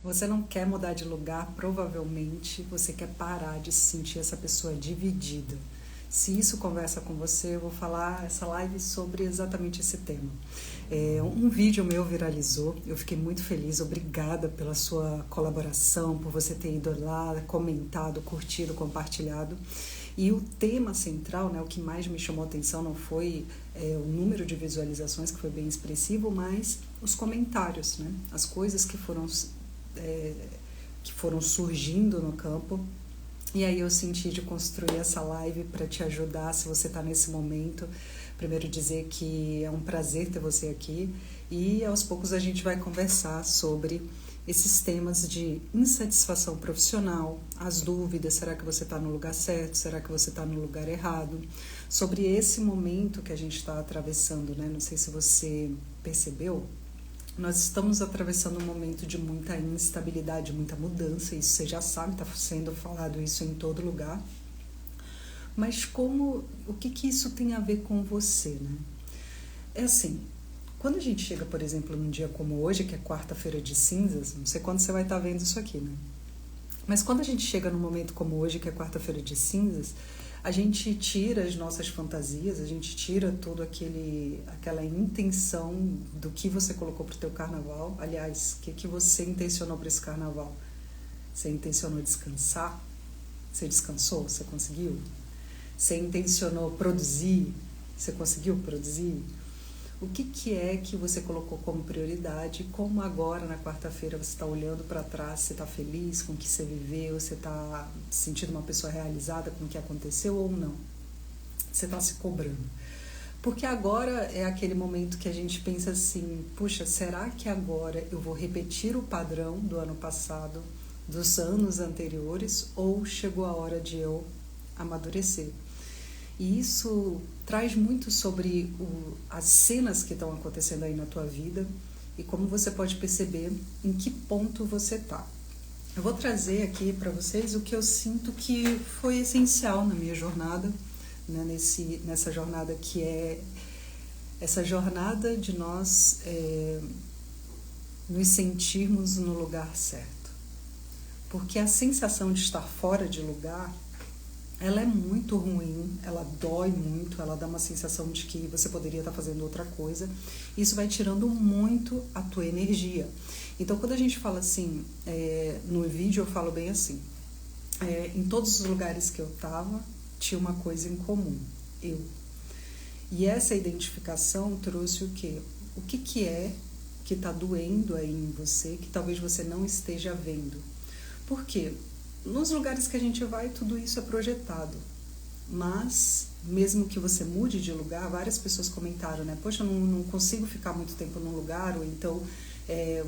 Você não quer mudar de lugar, provavelmente você quer parar de se sentir essa pessoa dividida. Se isso conversa com você, eu vou falar essa live sobre exatamente esse tema. Um vídeo meu viralizou, eu fiquei muito feliz, obrigada pela sua colaboração, por você ter ido lá, comentado, curtido, compartilhado. E o tema central, né, o que mais me chamou a atenção não foi o número de visualizações, que foi bem expressivo, mas os comentários, né, as coisas que foram surgindo no campo. E aí eu senti de construir essa live para te ajudar, se você está nesse momento. Primeiro dizer que é um prazer ter você aqui e aos poucos a gente vai conversar sobre esses temas de insatisfação profissional, as dúvidas, será que você está no lugar certo, será que você está no lugar errado, sobre esse momento que a gente está atravessando, né? Não sei se você percebeu, nós estamos atravessando um momento de muita instabilidade, muita mudança, isso você já sabe, está sendo falado isso em todo lugar. Mas o que isso tem a ver com você, né? É assim, quando a gente chega, por exemplo, num dia como hoje, que é quarta-feira de cinzas, não sei quando você vai estar vendo isso aqui, né? Mas quando a gente chega num momento como hoje, que é quarta-feira de cinzas, a gente tira as nossas fantasias, a gente tira toda aquela intenção do que você colocou para o teu carnaval. Aliás, o que você intencionou para esse carnaval? Você intencionou descansar? Você descansou? Você conseguiu? Você intencionou produzir? Você conseguiu produzir? O que é que você colocou como prioridade? Como agora, na quarta-feira, você está olhando para trás, você está feliz com o que você viveu, você está se sentindo uma pessoa realizada com o que aconteceu ou não? Você está se cobrando. Porque agora é aquele momento que a gente pensa assim, puxa, será que agora eu vou repetir o padrão do ano passado, dos anos anteriores, ou chegou a hora de eu amadurecer? E isso traz muito sobre as cenas que estão acontecendo aí na tua vida e como você pode perceber em que ponto você está. Eu vou trazer aqui para vocês o que eu sinto que foi essencial na minha jornada, né, nessa jornada que é essa jornada de nós nos sentirmos no lugar certo. Porque a sensação de estar fora de lugar, ela é muito ruim, ela dói muito, ela dá uma sensação de que você poderia estar fazendo outra coisa. Isso vai tirando muito a tua energia. Então, quando a gente fala assim, no vídeo eu falo bem assim, em todos os lugares que eu estava, tinha uma coisa em comum, eu. E essa identificação trouxe o quê? O que é que está doendo aí em você, que talvez você não esteja vendo? Por quê? Nos lugares que a gente vai, tudo isso é projetado. Mas, mesmo que você mude de lugar, várias pessoas comentaram, né? Poxa, eu não consigo ficar muito tempo num lugar, ou então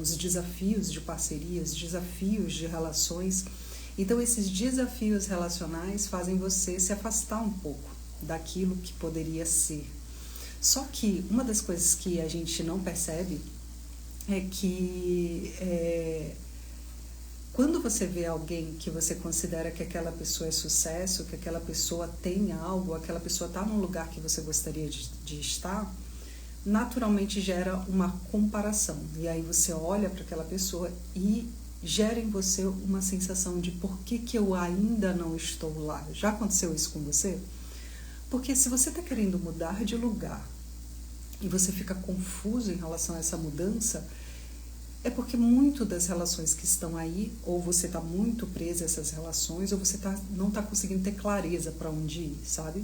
os desafios de parcerias, desafios de relações. Então, esses desafios relacionais fazem você se afastar um pouco daquilo que poderia ser. Só que uma das coisas que a gente não percebe é que quando você vê alguém que você considera que aquela pessoa é sucesso, que aquela pessoa tem algo, aquela pessoa está num lugar que você gostaria de estar, naturalmente gera uma comparação. E aí você olha para aquela pessoa e gera em você uma sensação de por que eu ainda não estou lá. Já aconteceu isso com você? Porque se você está querendo mudar de lugar e você fica confuso em relação a essa mudança, é porque muito das relações que estão aí, ou você está muito preso a essas relações, ou você não está conseguindo ter clareza para onde ir, sabe?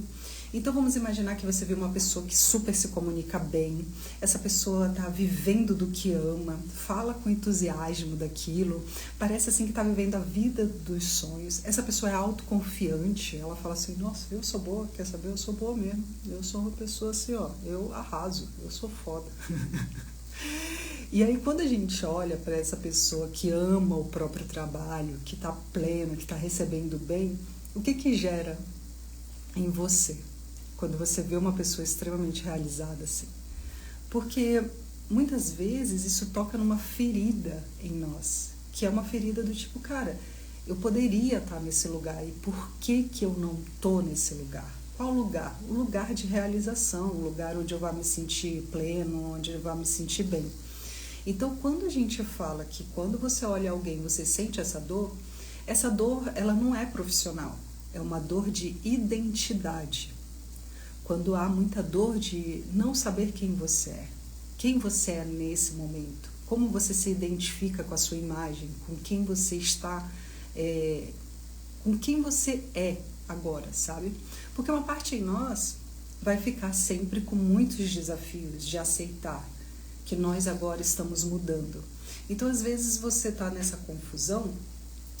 Então vamos imaginar que você vê uma pessoa que super se comunica bem, essa pessoa está vivendo do que ama, fala com entusiasmo daquilo, parece assim que está vivendo a vida dos sonhos. Essa pessoa é autoconfiante, ela fala assim, nossa, eu sou boa, quer saber? Eu sou boa mesmo, eu sou uma pessoa assim, ó, eu arraso, eu sou foda. E aí quando a gente olha para essa pessoa que ama o próprio trabalho, que está plena, que está recebendo bem, o que gera em você quando você vê uma pessoa extremamente realizada assim? Porque muitas vezes isso toca numa ferida em nós, que é uma ferida do tipo, cara, eu poderia estar nesse lugar e por que eu não estou nesse lugar? Qual lugar? O lugar de realização, o lugar onde eu vou me sentir pleno, onde eu vou me sentir bem. Então, quando a gente fala que quando você olha alguém, você sente essa dor, ela não é profissional, é uma dor de identidade. Quando há muita dor de não saber quem você é nesse momento, como você se identifica com a sua imagem, com quem você está, com quem você é agora, sabe? Porque uma parte em nós vai ficar sempre com muitos desafios de aceitar que nós agora estamos mudando. Então, às vezes, você está nessa confusão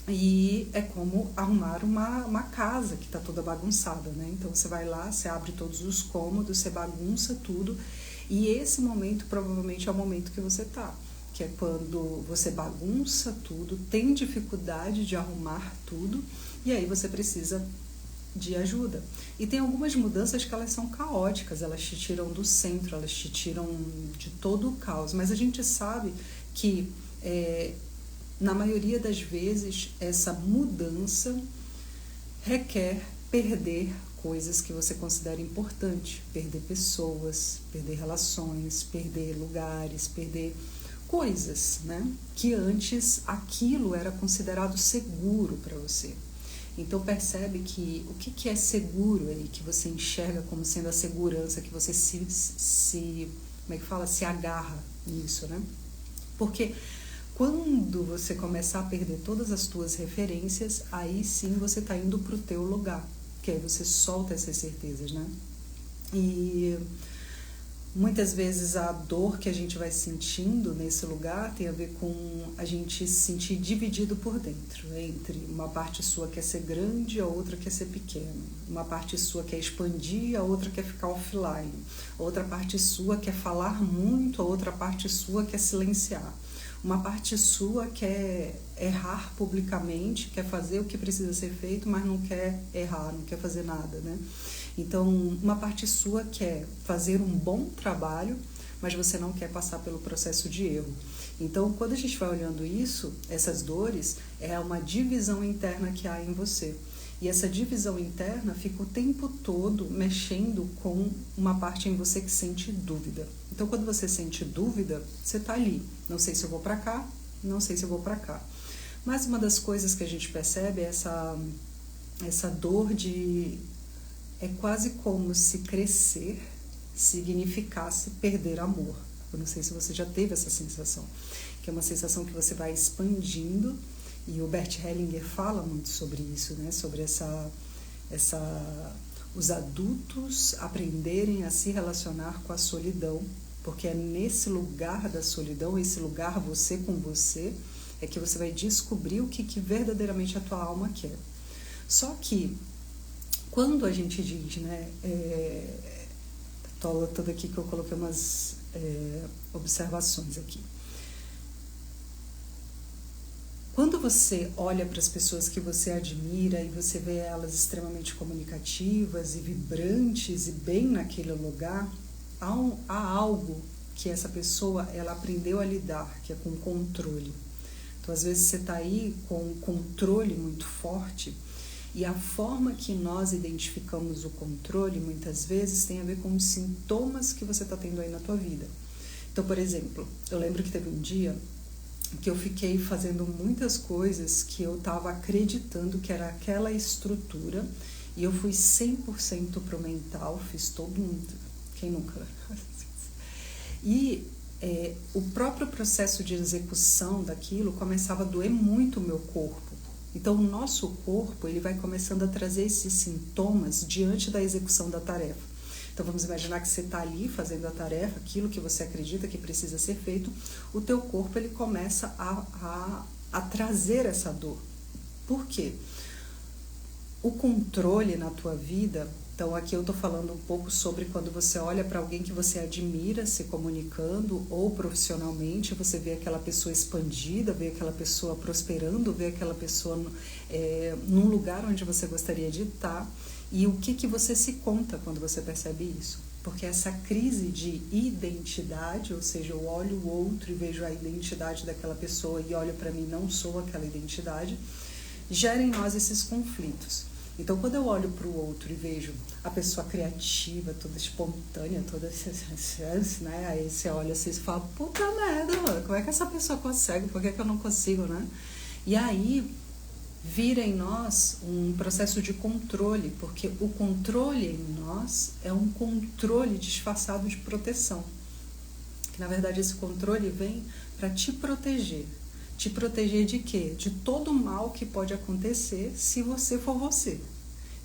e é como arrumar uma casa que está toda bagunçada, né? Então, você vai lá, você abre todos os cômodos, você bagunça tudo, e esse momento provavelmente é o momento que você está, que é quando você bagunça tudo, tem dificuldade de arrumar tudo, e aí você precisa de ajuda. E tem algumas mudanças que elas são caóticas, elas te tiram do centro, elas te tiram de todo o caos, mas a gente sabe que na maioria das vezes essa mudança requer perder coisas que você considera importante, perder pessoas, perder relações, perder lugares, perder coisas, né? Que antes aquilo era considerado seguro para você. Então percebe que o que é seguro aí, que você enxerga como sendo a segurança, que você se agarra nisso, né? Porque quando você começar a perder todas as tuas referências, aí sim você está indo para o teu lugar, que aí você solta essas certezas, né? E muitas vezes a dor que a gente vai sentindo nesse lugar tem a ver com a gente se sentir dividido por dentro, entre uma parte sua quer ser grande, a outra quer ser pequena. Uma parte sua quer expandir, a outra quer ficar offline. A outra parte sua quer falar muito, a outra parte sua quer silenciar. Uma parte sua quer errar publicamente, quer fazer o que precisa ser feito, mas não quer errar, não quer fazer nada, né? Então, uma parte sua quer fazer um bom trabalho, mas você não quer passar pelo processo de erro. Então, quando a gente vai olhando isso, essas dores, é uma divisão interna que há em você. E essa divisão interna fica o tempo todo mexendo com uma parte em você que sente dúvida. Então, quando você sente dúvida, você está ali. Não sei se eu vou para cá, não sei se eu vou para cá. Mas uma das coisas que a gente percebe é essa dor de... É quase como se crescer significasse perder amor. Eu não sei se você já teve essa sensação, que é uma sensação que você vai expandindo, e o Bert Hellinger fala muito sobre isso, né? Sobre os adultos aprenderem a se relacionar com a solidão, porque é nesse lugar da solidão, esse lugar você com você, é que você vai descobrir o que verdadeiramente a tua alma quer. Só que quando a gente diz, né, tô anotando aqui que eu coloquei umas observações aqui. Quando você olha para as pessoas que você admira e você vê elas extremamente comunicativas e vibrantes e bem naquele lugar, há algo que essa pessoa ela aprendeu a lidar, que é com controle. Então, às vezes você está aí com um controle muito forte. E a forma que nós identificamos o controle, muitas vezes, tem a ver com os sintomas que você está tendo aí na tua vida. Então, por exemplo, eu lembro que teve um dia que eu fiquei fazendo muitas coisas que eu estava acreditando que era aquela estrutura, e eu fui 100% pro mental, fiz todo mundo. Quem nunca? E o próprio processo de execução daquilo começava a doer muito o meu corpo. Então, o nosso corpo ele vai começando a trazer esses sintomas diante da execução da tarefa. Então, vamos imaginar que você está ali fazendo a tarefa, aquilo que você acredita que precisa ser feito, o teu corpo ele começa a trazer essa dor. Por quê? O controle na tua vida... Então, aqui eu estou falando um pouco sobre quando você olha para alguém que você admira se comunicando, ou profissionalmente, você vê aquela pessoa expandida, vê aquela pessoa prosperando, vê aquela pessoa num lugar onde você gostaria de estar, e o que você se conta quando você percebe isso. Porque essa crise de identidade, ou seja, eu olho o outro e vejo a identidade daquela pessoa e olho para mim, não sou aquela identidade, gera em nós esses conflitos. Então, quando eu olho para o outro e vejo a pessoa criativa, toda espontânea, toda né? Aí você olha assim e fala, puta merda, mano, como é que essa pessoa consegue? Por que eu não consigo, né? E aí vira em nós um processo de controle, porque o controle em nós é um controle disfarçado de proteção. Que na verdade esse controle vem para te proteger. Te proteger de quê? De todo o mal que pode acontecer se você for você.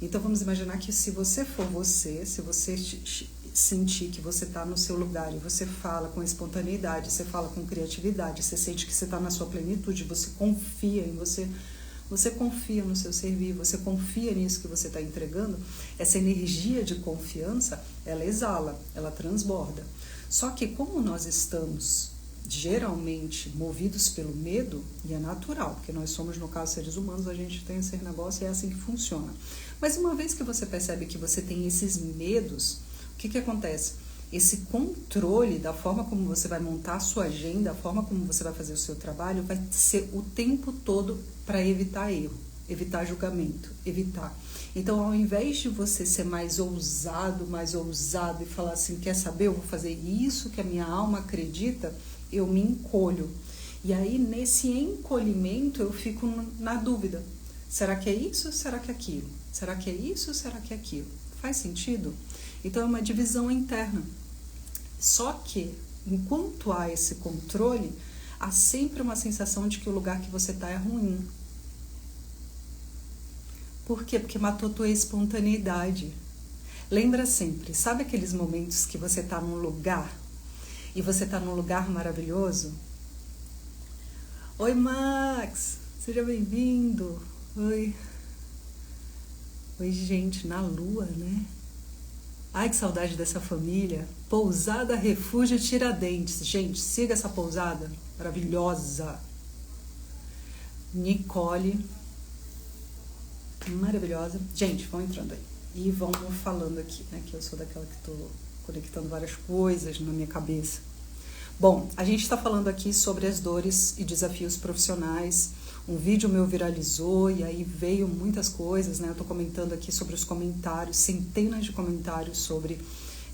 Então vamos imaginar que se você for você, se você sentir que você está no seu lugar e você fala com espontaneidade, você fala com criatividade, você sente que você está na sua plenitude, você confia em você, você confia no seu servir, você confia nisso que você está entregando, essa energia de confiança, ela exala, ela transborda. Só que como nós estamos geralmente movidos pelo medo, e é natural, porque nós somos, no caso, seres humanos, a gente tem esse negócio e é assim que funciona. Mas uma vez que você percebe que você tem esses medos, o que acontece? Esse controle da forma como você vai montar a sua agenda, a forma como você vai fazer o seu trabalho, vai ser o tempo todo para evitar erro, evitar julgamento, evitar. Então, ao invés de você ser mais ousado e falar assim, quer saber, eu vou fazer isso que a minha alma acredita, eu me encolho. E aí, nesse encolhimento, eu fico na dúvida. Será que é isso ou será que é aquilo? Será que é isso ou será que é aquilo? Faz sentido? Então, é uma divisão interna. Só que, enquanto há esse controle, há sempre uma sensação de que o lugar que você está é ruim. Por quê? Porque matou tua espontaneidade. Lembra sempre, sabe aqueles momentos que você está num lugar e você está num lugar maravilhoso? Oi, Max! Seja bem-vindo! Oi! Oi, gente, na lua, né? Ai, que saudade dessa família. Pousada Refúgio Tiradentes. Gente, siga essa pousada maravilhosa. Nicole, maravilhosa. Gente, vão entrando aí. E vão falando aqui, né? Que eu sou daquela que estou conectando várias coisas na minha cabeça. Bom, a gente está falando aqui sobre as dores e desafios profissionais. Um vídeo meu viralizou e aí veio muitas coisas, né? Eu tô comentando aqui sobre os comentários, centenas de comentários sobre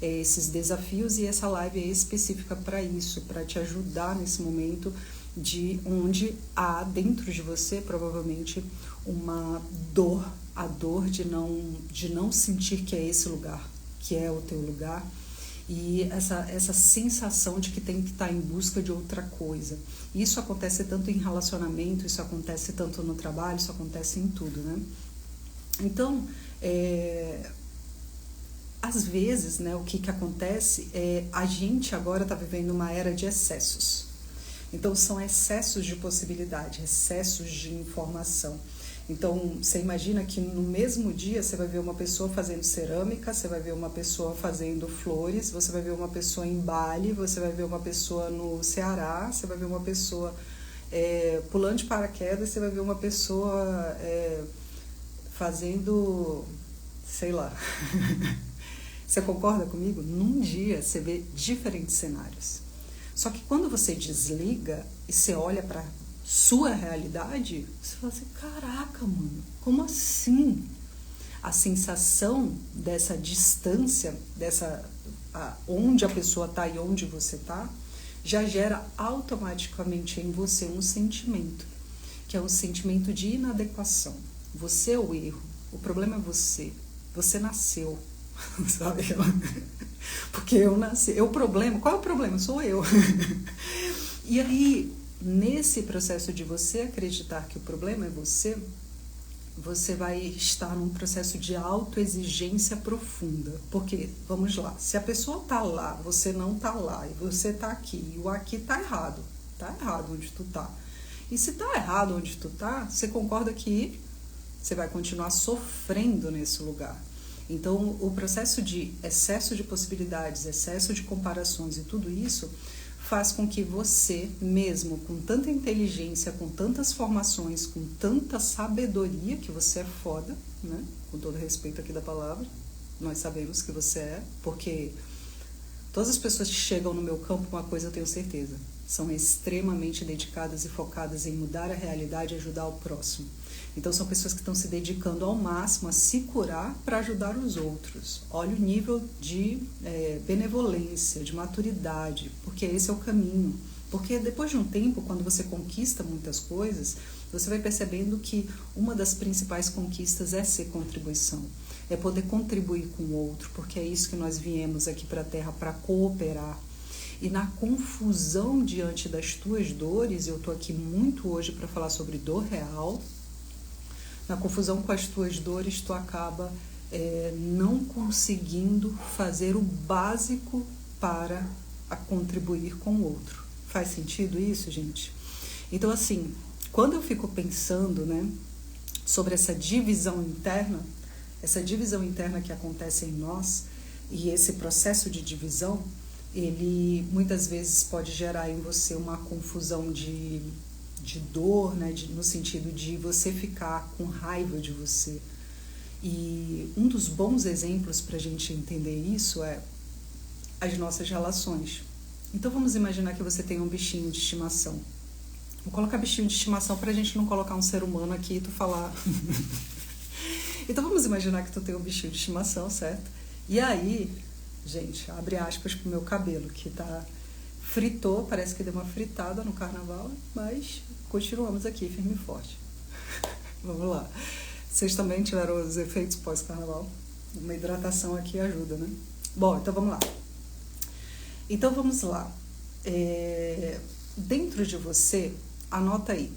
esses desafios, e essa live é específica para isso, para te ajudar nesse momento de onde há dentro de você provavelmente uma dor, a dor de não sentir que é esse lugar, que é o teu lugar, e essa sensação de que tem que estar em busca de outra coisa. Isso acontece tanto em relacionamento, isso acontece tanto no trabalho, isso acontece em tudo, né? Então, às vezes, né, o que acontece é a gente agora está vivendo uma era de excessos. Então, são excessos de possibilidade, excessos de informação. Então, você imagina que no mesmo dia você vai ver uma pessoa fazendo cerâmica, você vai ver uma pessoa fazendo flores, você vai ver uma pessoa em Bali, você vai ver uma pessoa no Ceará, você vai ver uma pessoa pulando de paraquedas, você vai ver uma pessoa fazendo, sei lá. Você concorda comigo? Num dia você vê diferentes cenários. Só que quando você desliga e você olha para sua realidade, você fala assim, caraca, mano, como assim? A sensação dessa distância, onde a pessoa está e onde você está, já gera automaticamente em você um sentimento, que é um sentimento de inadequação. Você é o erro, o problema é você nasceu, sabe? Porque eu nasci, qual é o problema? Sou eu. E aí, nesse processo de você acreditar que o problema é você vai estar num processo de autoexigência profunda. Porque, vamos lá, se a pessoa tá lá, você não tá lá, e você tá aqui, e o aqui tá errado onde tu tá. E se tá errado onde tu tá, você concorda que você vai continuar sofrendo nesse lugar. Então, o processo de excesso de possibilidades, excesso de comparações e tudo isso faz com que você mesmo, com tanta inteligência, com tantas formações, com tanta sabedoria, que você é foda, né? Com todo respeito aqui da palavra, nós sabemos que você é, porque todas as pessoas que chegam no meu campo, uma coisa eu tenho certeza, são extremamente dedicadas e focadas em mudar a realidade e ajudar o próximo. Então são pessoas que estão se dedicando ao máximo a se curar para ajudar os outros. Olha o nível de benevolência, de maturidade, porque esse é o caminho. Porque depois de um tempo, quando você conquista muitas coisas, você vai percebendo que uma das principais conquistas é ser contribuição. É poder contribuir com o outro, porque é isso que nós viemos aqui para a Terra, para cooperar. E na confusão diante das tuas dores, eu estou aqui muito hoje para falar sobre dor real, na confusão com as tuas dores, tu acaba não conseguindo fazer o básico para contribuir com o outro. Faz sentido isso, gente? Então, assim, quando eu fico pensando, né, sobre essa divisão interna que acontece em nós, e esse processo de divisão, ele muitas vezes pode gerar em você uma confusão de dor, né, no sentido de você ficar com raiva de você. E um dos bons exemplos para a gente entender isso é as nossas relações. Então vamos imaginar que você tem um bichinho de estimação. Vou colocar bichinho de estimação para a gente não colocar um ser humano aqui e tu falar. Então vamos imaginar que tu tem um bichinho de estimação, certo? E aí, gente, abre aspas pro meu cabelo, que tá fritou, parece que deu uma fritada no carnaval, mas continuamos aqui firme e forte. Vamos lá. Vocês também tiveram os efeitos pós-carnaval? Uma hidratação aqui ajuda, né? Bom, então vamos lá. Dentro de você, anota aí,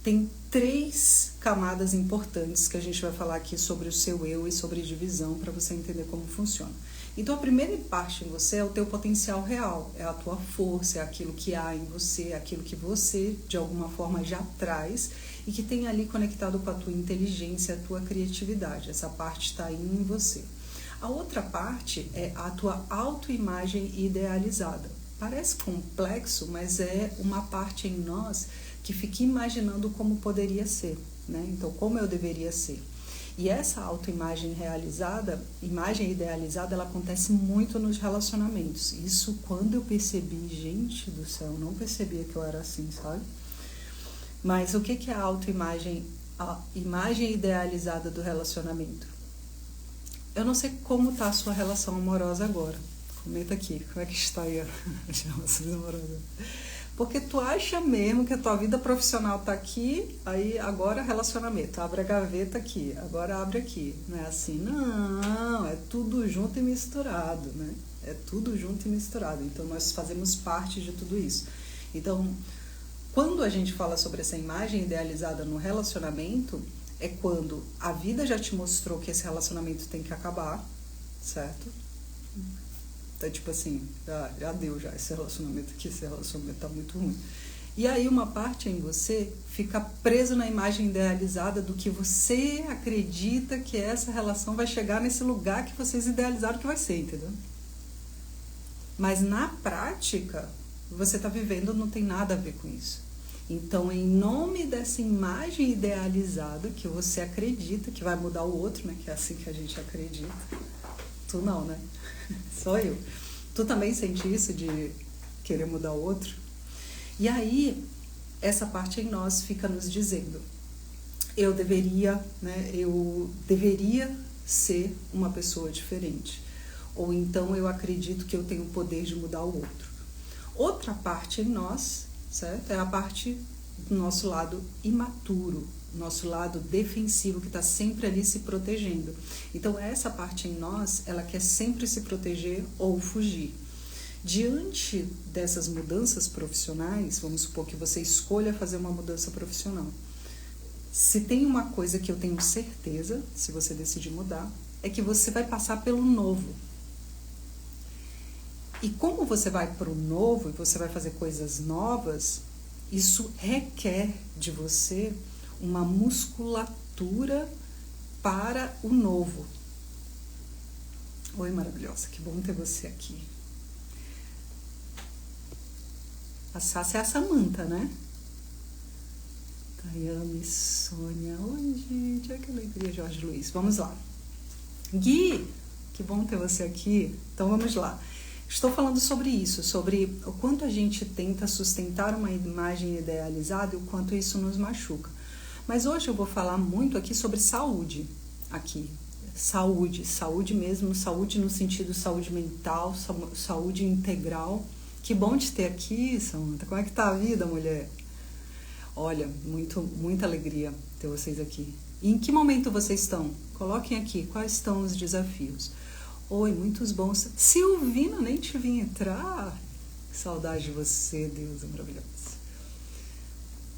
tem 3 camadas importantes que a gente vai falar aqui sobre o seu eu e sobre divisão para você entender como funciona. Então, a primeira parte em você é o teu potencial real, é a tua força, é aquilo que há em você, é aquilo que você, de alguma forma, já traz e que tem ali conectado com a tua inteligência, a tua criatividade. Essa parte está aí em você. A outra parte é a tua autoimagem idealizada. Parece complexo, mas é uma parte em nós que fica imaginando como poderia ser, né? Então, como eu deveria ser. E essa autoimagem imagem idealizada, ela acontece muito nos relacionamentos. Isso quando eu percebi, gente do céu, não percebia que eu era assim, sabe? Mas o que é a autoimagem, a imagem idealizada do relacionamento? Eu não sei como está a sua relação amorosa agora. Comenta aqui, como é que está aí as relações amorosas? Porque tu acha mesmo que a tua vida profissional tá aqui, aí agora relacionamento, abre a gaveta aqui, agora abre aqui. Não é assim, não, é tudo junto e misturado, né? É tudo junto e misturado. Então, nós fazemos parte de tudo isso. Então, quando a gente fala sobre essa imagem idealizada no relacionamento, é quando a vida já te mostrou que esse relacionamento tem que acabar, certo? Então, tipo assim, já deu já esse relacionamento aqui, esse relacionamento tá muito ruim. E aí uma parte em você fica preso na imagem idealizada do que você acredita que essa relação vai chegar nesse lugar que vocês idealizaram que vai ser, entendeu? Mas na prática, você tá vivendo, não tem nada a ver com isso. Então, em nome dessa imagem idealizada que você acredita que vai mudar o outro, né? Que é assim que a gente acredita. Tu não, né? Só eu. Tu também sente isso de querer mudar o outro? E aí, essa parte em nós fica nos dizendo, eu deveria ser uma pessoa diferente. Ou então eu acredito que eu tenho o poder de mudar o outro. Outra parte em nós, certo? É a parte do nosso lado imaturo, nosso lado defensivo, que está sempre ali se protegendo. Então, essa parte em nós, ela quer sempre se proteger ou fugir. Diante dessas mudanças profissionais, vamos supor que você escolha fazer uma mudança profissional. Se tem uma coisa que eu tenho certeza, se você decidir mudar, é que você vai passar pelo novo. E como você vai para o novo e você vai fazer coisas novas, isso requer de você uma musculatura para o novo. Oi, maravilhosa, que bom ter você aqui. A Sassi é a Samanta, né? Tayane, Sônia, oi gente, olha que alegria, Jorge Luiz. Vamos lá. Gui, que bom ter você aqui. Então vamos lá. Estou falando sobre isso, sobre o quanto a gente tenta sustentar uma imagem idealizada e o quanto isso nos machuca. Mas hoje eu vou falar muito aqui sobre saúde, saúde mesmo, saúde no sentido saúde mental, saúde integral. Que bom te ter aqui, Samanta. Como é que tá a vida, mulher? Olha, muita alegria ter vocês aqui. E em que momento vocês estão? Coloquem aqui, quais estão os desafios? Oi, muitos bons. Silvina, nem te vim entrar. Que saudade de você, Deus, é maravilhoso.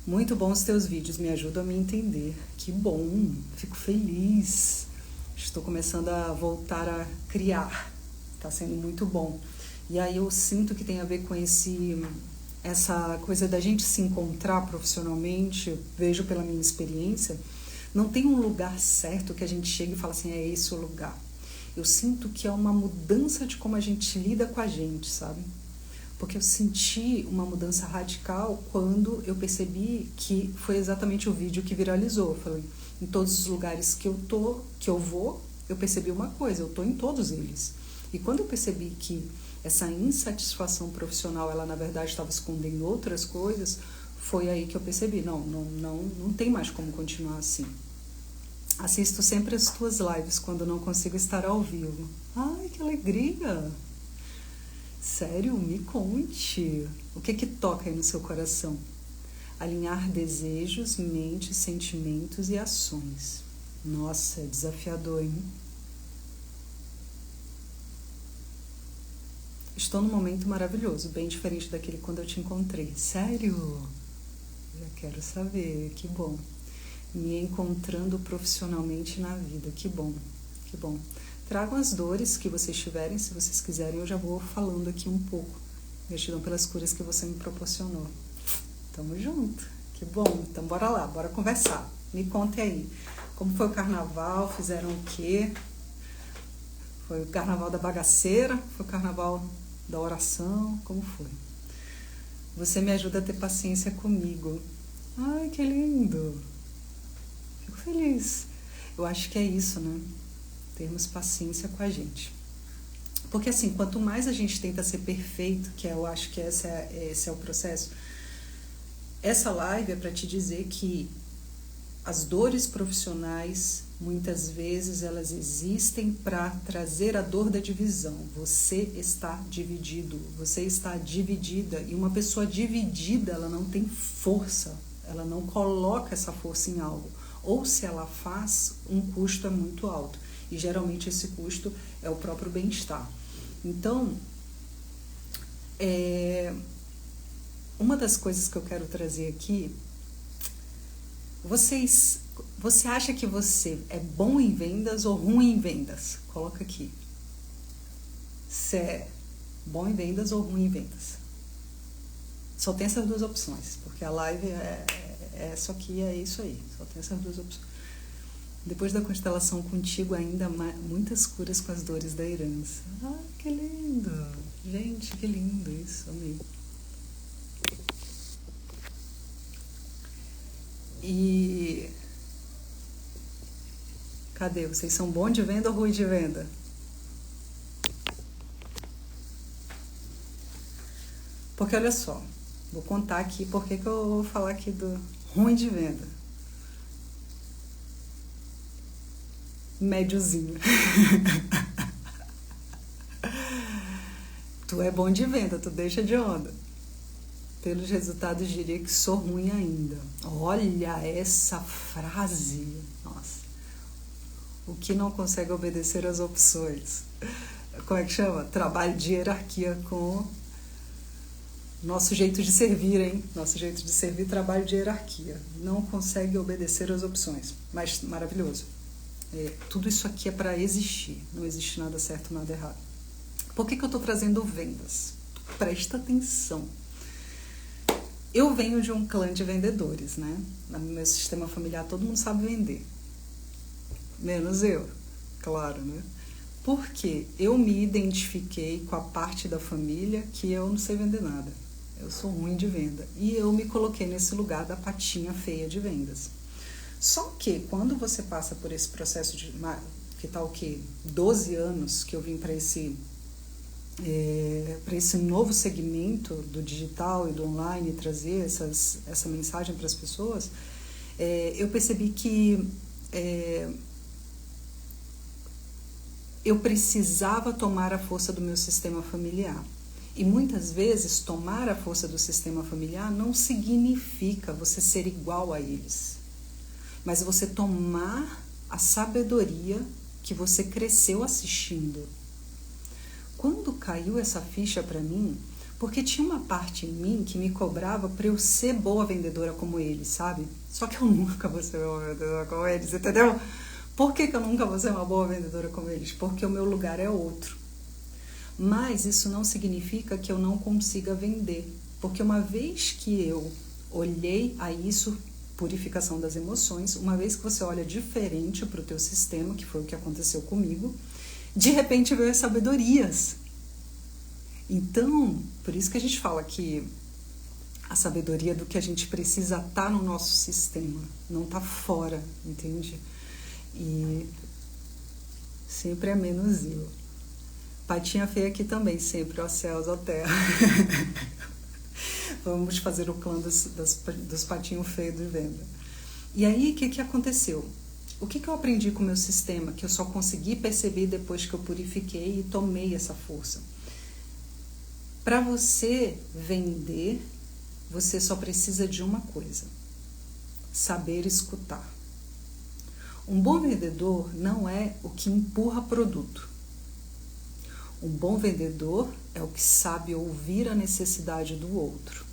Muito bons teus vídeos, me ajudam a me entender. Que bom, fico feliz. Estou começando a voltar a criar. Está sendo muito bom. E aí eu sinto que tem a ver com essa coisa da gente se encontrar profissionalmente. Eu vejo pela minha experiência, não tem um lugar certo que a gente chega e fala assim, é esse o lugar. Eu sinto que é uma mudança de como a gente lida com a gente, sabe? Porque eu senti uma mudança radical quando eu percebi que foi exatamente o vídeo que viralizou. Eu falei, em todos os lugares que eu vou, eu percebi uma coisa, eu tô em todos eles. E quando eu percebi que essa insatisfação profissional, ela na verdade estava escondendo outras coisas, foi aí que eu percebi, não tem mais como continuar assim. Assisto sempre as tuas lives quando não consigo estar ao vivo. Ai, que alegria! Sério, me conte. O que toca aí no seu coração? Alinhar desejos, mente, sentimentos e ações. Nossa, é desafiador, hein? Estou num momento maravilhoso, bem diferente daquele quando eu te encontrei. Sério? Já quero saber, que bom. Me encontrando profissionalmente na vida, que bom, que bom. Tragam as dores que vocês tiverem, se vocês quiserem, eu já vou falando aqui um pouco. Gratidão pelas curas que você me proporcionou. Tamo junto, que bom. Então bora lá, bora conversar. Me conte aí, como foi o carnaval, fizeram o quê? Foi o carnaval da bagaceira? Foi o carnaval da oração? Como foi? Você me ajuda a ter paciência comigo. Ai, que lindo! Fico feliz. Eu acho que é isso, né? Termos paciência com a gente. Porque assim, quanto mais a gente tenta ser perfeito, que eu acho que esse é o processo, essa live é para te dizer que as dores profissionais, muitas vezes, elas existem para trazer a dor da divisão. Você está dividido, você está dividida, e uma pessoa dividida, ela não tem força, ela não coloca essa força em algo. Ou se ela faz, um custo é muito alto. E geralmente esse custo é o próprio bem-estar. Então, uma das coisas que eu quero trazer aqui, você acha que você é bom em vendas ou ruim em vendas? Coloca aqui. Você é bom em vendas ou ruim em vendas? Só tem essas duas opções, porque a live só que é isso aí, só tem essas duas opções. Depois da constelação contigo, ainda muitas curas com as dores da herança. Ah, que lindo! Gente, que lindo isso, amei. E cadê? Vocês são bons de venda ou ruim de venda? Porque olha só, vou contar aqui porque que eu vou falar aqui do ruim de venda. Médiozinho. Tu é bom de venda, tu deixa de onda. Pelos resultados, diria que sou ruim ainda. Olha essa frase. Nossa. O que não consegue obedecer às opções. Como é que chama? Trabalho de hierarquia com nosso jeito de servir, hein? Nosso jeito de servir, trabalho de hierarquia. Não consegue obedecer às opções. Mas maravilhoso. Tudo isso aqui é para existir. Não existe nada certo, nada errado. Por que eu estou trazendo vendas? Presta atenção. Eu venho de um clã de vendedores, né? No meu sistema familiar, todo mundo sabe vender. Menos eu, claro, né? Porque eu me identifiquei com a parte da família que eu não sei vender nada. Eu sou ruim de venda. E eu me coloquei nesse lugar da patinha feia de vendas. Só que quando você passa por esse processo de... Que tá o quê? 12 anos que eu vim para para esse novo segmento do digital e do online, trazer essa mensagem para as pessoas, eu percebi que eu precisava tomar a força do meu sistema familiar. E muitas vezes tomar a força do sistema familiar não significa você ser igual a eles, mas você tomar a sabedoria que você cresceu assistindo. Quando caiu essa ficha para mim, porque tinha uma parte em mim que me cobrava para eu ser boa vendedora como eles, sabe? Só que eu nunca vou ser boa vendedora como eles, entendeu? Por que eu nunca vou ser uma boa vendedora como eles? Porque o meu lugar é outro. Mas isso não significa que eu não consiga vender. Porque uma vez que eu olhei a isso, purificação das emoções, uma vez que você olha diferente para o teu sistema, que foi o que aconteceu comigo, de repente veio as sabedorias. Então, por isso que a gente fala que a sabedoria do que a gente precisa tá no nosso sistema, não tá fora, entende? E sempre é menos eu. Patinha feia aqui também, sempre, ó céus, ó terra. Vamos fazer o clã dos patinhos feios de venda. E aí, o que aconteceu? O que eu aprendi com o meu sistema, que eu só consegui perceber depois que eu purifiquei e tomei essa força? Para você vender, você só precisa de uma coisa: saber escutar. Um bom vendedor não é o que empurra produto. Um bom vendedor é o que sabe ouvir a necessidade do outro.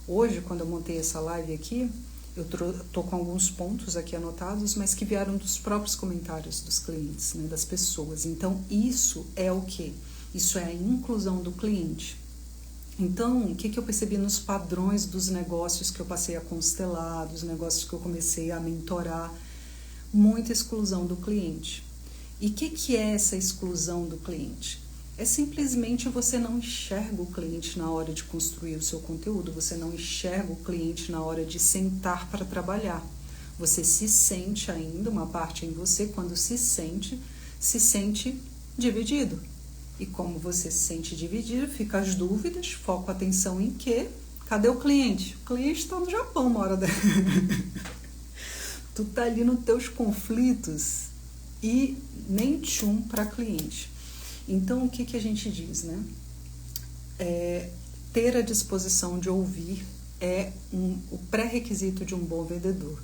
Hoje, quando eu montei essa live aqui, eu tô com alguns pontos aqui anotados, mas que vieram dos próprios comentários dos clientes, né, das pessoas. Então, isso é o quê? Isso é a inclusão do cliente. Então, o que eu percebi nos padrões dos negócios que eu passei a constelar, dos negócios que eu comecei a mentorar? Muita exclusão do cliente. E o que é essa exclusão do cliente? É simplesmente você não enxerga o cliente na hora de construir o seu conteúdo, você não enxerga o cliente na hora de sentar para trabalhar. Você se sente ainda, uma parte em você, quando se sente dividido. E como você se sente dividido, fica as dúvidas, foco a atenção em quê? Cadê o cliente? O cliente está no Japão uma hora dela. Tu tá ali nos teus conflitos e nem tchum para cliente. Então, o que a gente diz, né? Ter a disposição de ouvir é o pré-requisito de um bom vendedor.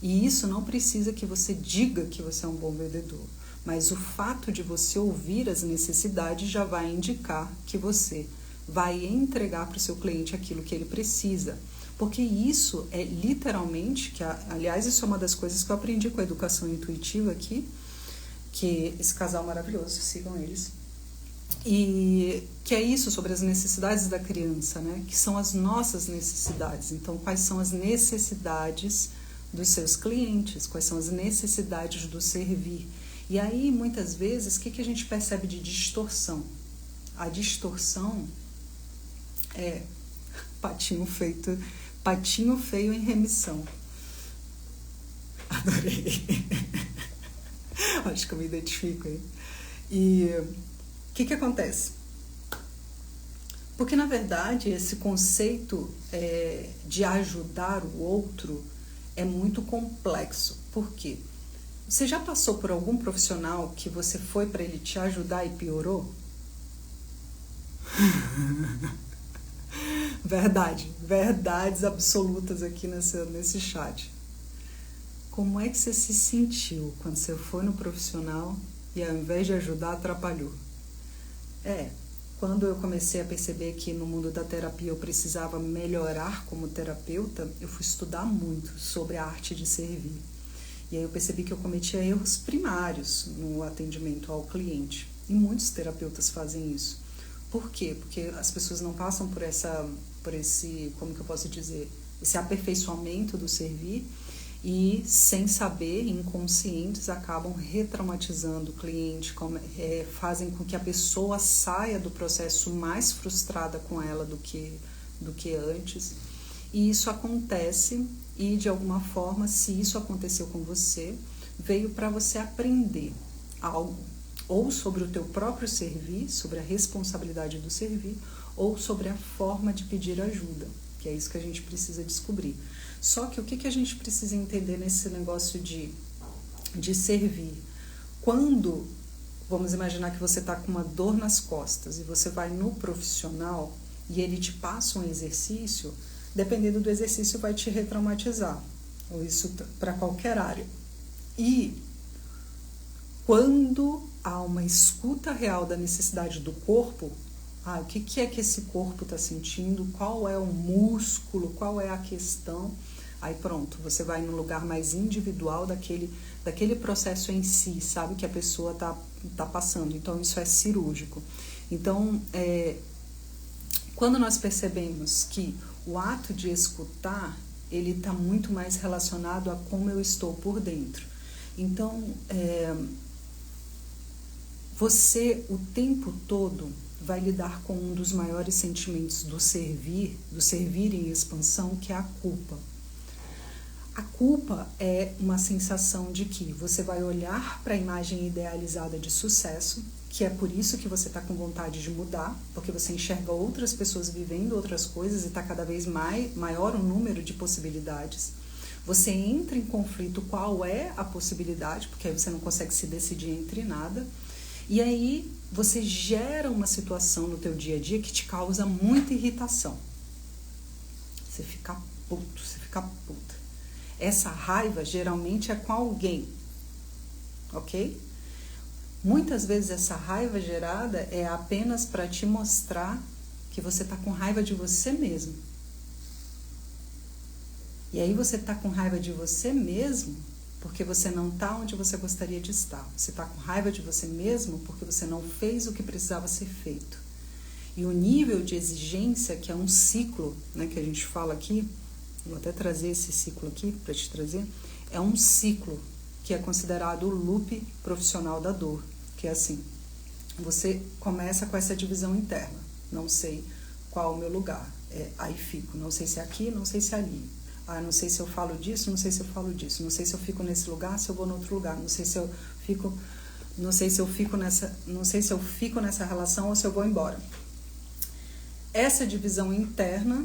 E isso não precisa que você diga que você é um bom vendedor, mas o fato de você ouvir as necessidades já vai indicar que você vai entregar para o seu cliente aquilo que ele precisa. Porque isso é literalmente, aliás, isso é uma das coisas que eu aprendi com a educação intuitiva aqui, que esse casal maravilhoso, sigam eles, e que é isso, sobre as necessidades da criança, né? Que são as nossas necessidades. Então, quais são as necessidades dos seus clientes? Quais são as necessidades do servir? E aí, muitas vezes, o que a gente percebe de distorção? A distorção é patinho feio em remissão. Adorei. Acho que eu me identifico aí. E o que acontece? Porque, na verdade, esse conceito de ajudar o outro é muito complexo. Por quê? Você já passou por algum profissional que você foi para ele te ajudar e piorou? Verdades absolutas aqui nesse chat. Como é que você se sentiu quando você foi no profissional e ao invés de ajudar, atrapalhou? Quando eu comecei a perceber que no mundo da terapia eu precisava melhorar como terapeuta, eu fui estudar muito sobre a arte de servir. E aí eu percebi que eu cometia erros primários no atendimento ao cliente. E muitos terapeutas fazem isso. Por quê? Porque as pessoas não passam por esse, como que eu posso dizer, esse aperfeiçoamento do servir e, sem saber, inconscientes, acabam retraumatizando o cliente, fazem com que a pessoa saia do processo mais frustrada com ela do que antes. E isso acontece e, de alguma forma, se isso aconteceu com você, veio para você aprender algo. ou sobre o teu próprio servir, sobre a responsabilidade do servir, ou sobre a forma de pedir ajuda, que é isso que a gente precisa descobrir. Só que o que a gente precisa entender nesse negócio de servir? Quando, vamos imaginar que você está com uma dor nas costas e você vai no profissional e ele te passa um exercício, dependendo do exercício vai te retraumatizar, ou isso para qualquer área. E quando há uma escuta real da necessidade do corpo, o que é que esse corpo está sentindo, qual é o músculo, qual é a questão, aí pronto, você vai no lugar mais individual daquele processo em si, sabe, que a pessoa tá passando. Então, isso é cirúrgico. Então, quando nós percebemos que o ato de escutar, ele está muito mais relacionado a como eu estou por dentro. Então, você o tempo todo vai lidar com um dos maiores sentimentos do servir em expansão, que é a culpa. A culpa é uma sensação de que você vai olhar para a imagem idealizada de sucesso, que é por isso que você está com vontade de mudar, porque você enxerga outras pessoas vivendo outras coisas e está cada vez maior o número de possibilidades. Você entra em conflito qual é a possibilidade, porque aí você não consegue se decidir entre nada. E aí você gera uma situação no teu dia a dia que te causa muita irritação. Você fica puto, você fica puta. Essa raiva geralmente é com alguém, ok? Muitas vezes essa raiva gerada é apenas para te mostrar que você está com raiva de você mesmo. E aí você está com raiva de você mesmo porque você não está onde você gostaria de estar. Você está com raiva de você mesmo porque você não fez o que precisava ser feito. E o nível de exigência, que é um ciclo, né, que a gente fala aqui, vou até trazer esse ciclo aqui para te trazer, é um ciclo que é considerado o loop profissional da dor, que é assim, você começa com essa divisão interna, não sei qual é o meu lugar, aí fico, não sei se é aqui, não sei se é ali, não sei se eu falo disso, não sei se eu falo disso, não sei se eu fico nesse lugar, se eu vou no outro lugar, não sei se eu fico nessa relação ou se eu vou embora. Essa divisão interna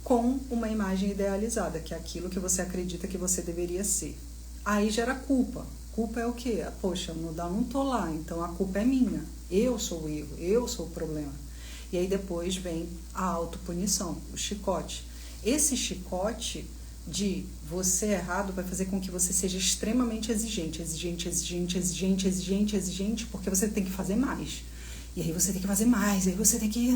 com uma imagem idealizada, que é aquilo que você acredita que você deveria ser. Aí gera culpa. Culpa é o quê? Poxa, não tô lá, então a culpa é minha. Eu sou o erro, eu sou o problema. E aí depois vem a autopunição, o chicote. Esse chicote de você errado vai fazer com que você seja extremamente exigente, porque você tem que fazer mais. E aí você tem que fazer mais, aí você tem que...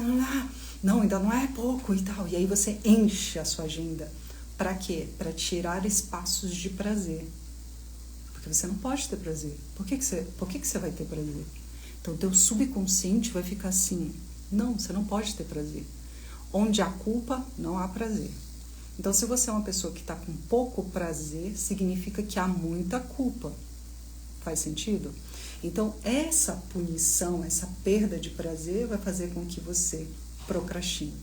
Não, ainda não é pouco e tal. E aí você enche a sua agenda. Para quê? Para tirar espaços de prazer. Porque você não pode ter prazer. Por que você vai ter prazer? Então, o teu subconsciente vai ficar assim, não, você não pode ter prazer. Onde há culpa, não há prazer. Então, se você é uma pessoa que está com pouco prazer, significa que há muita culpa. Faz sentido? Então, essa punição, essa perda de prazer vai fazer com que você procrastine.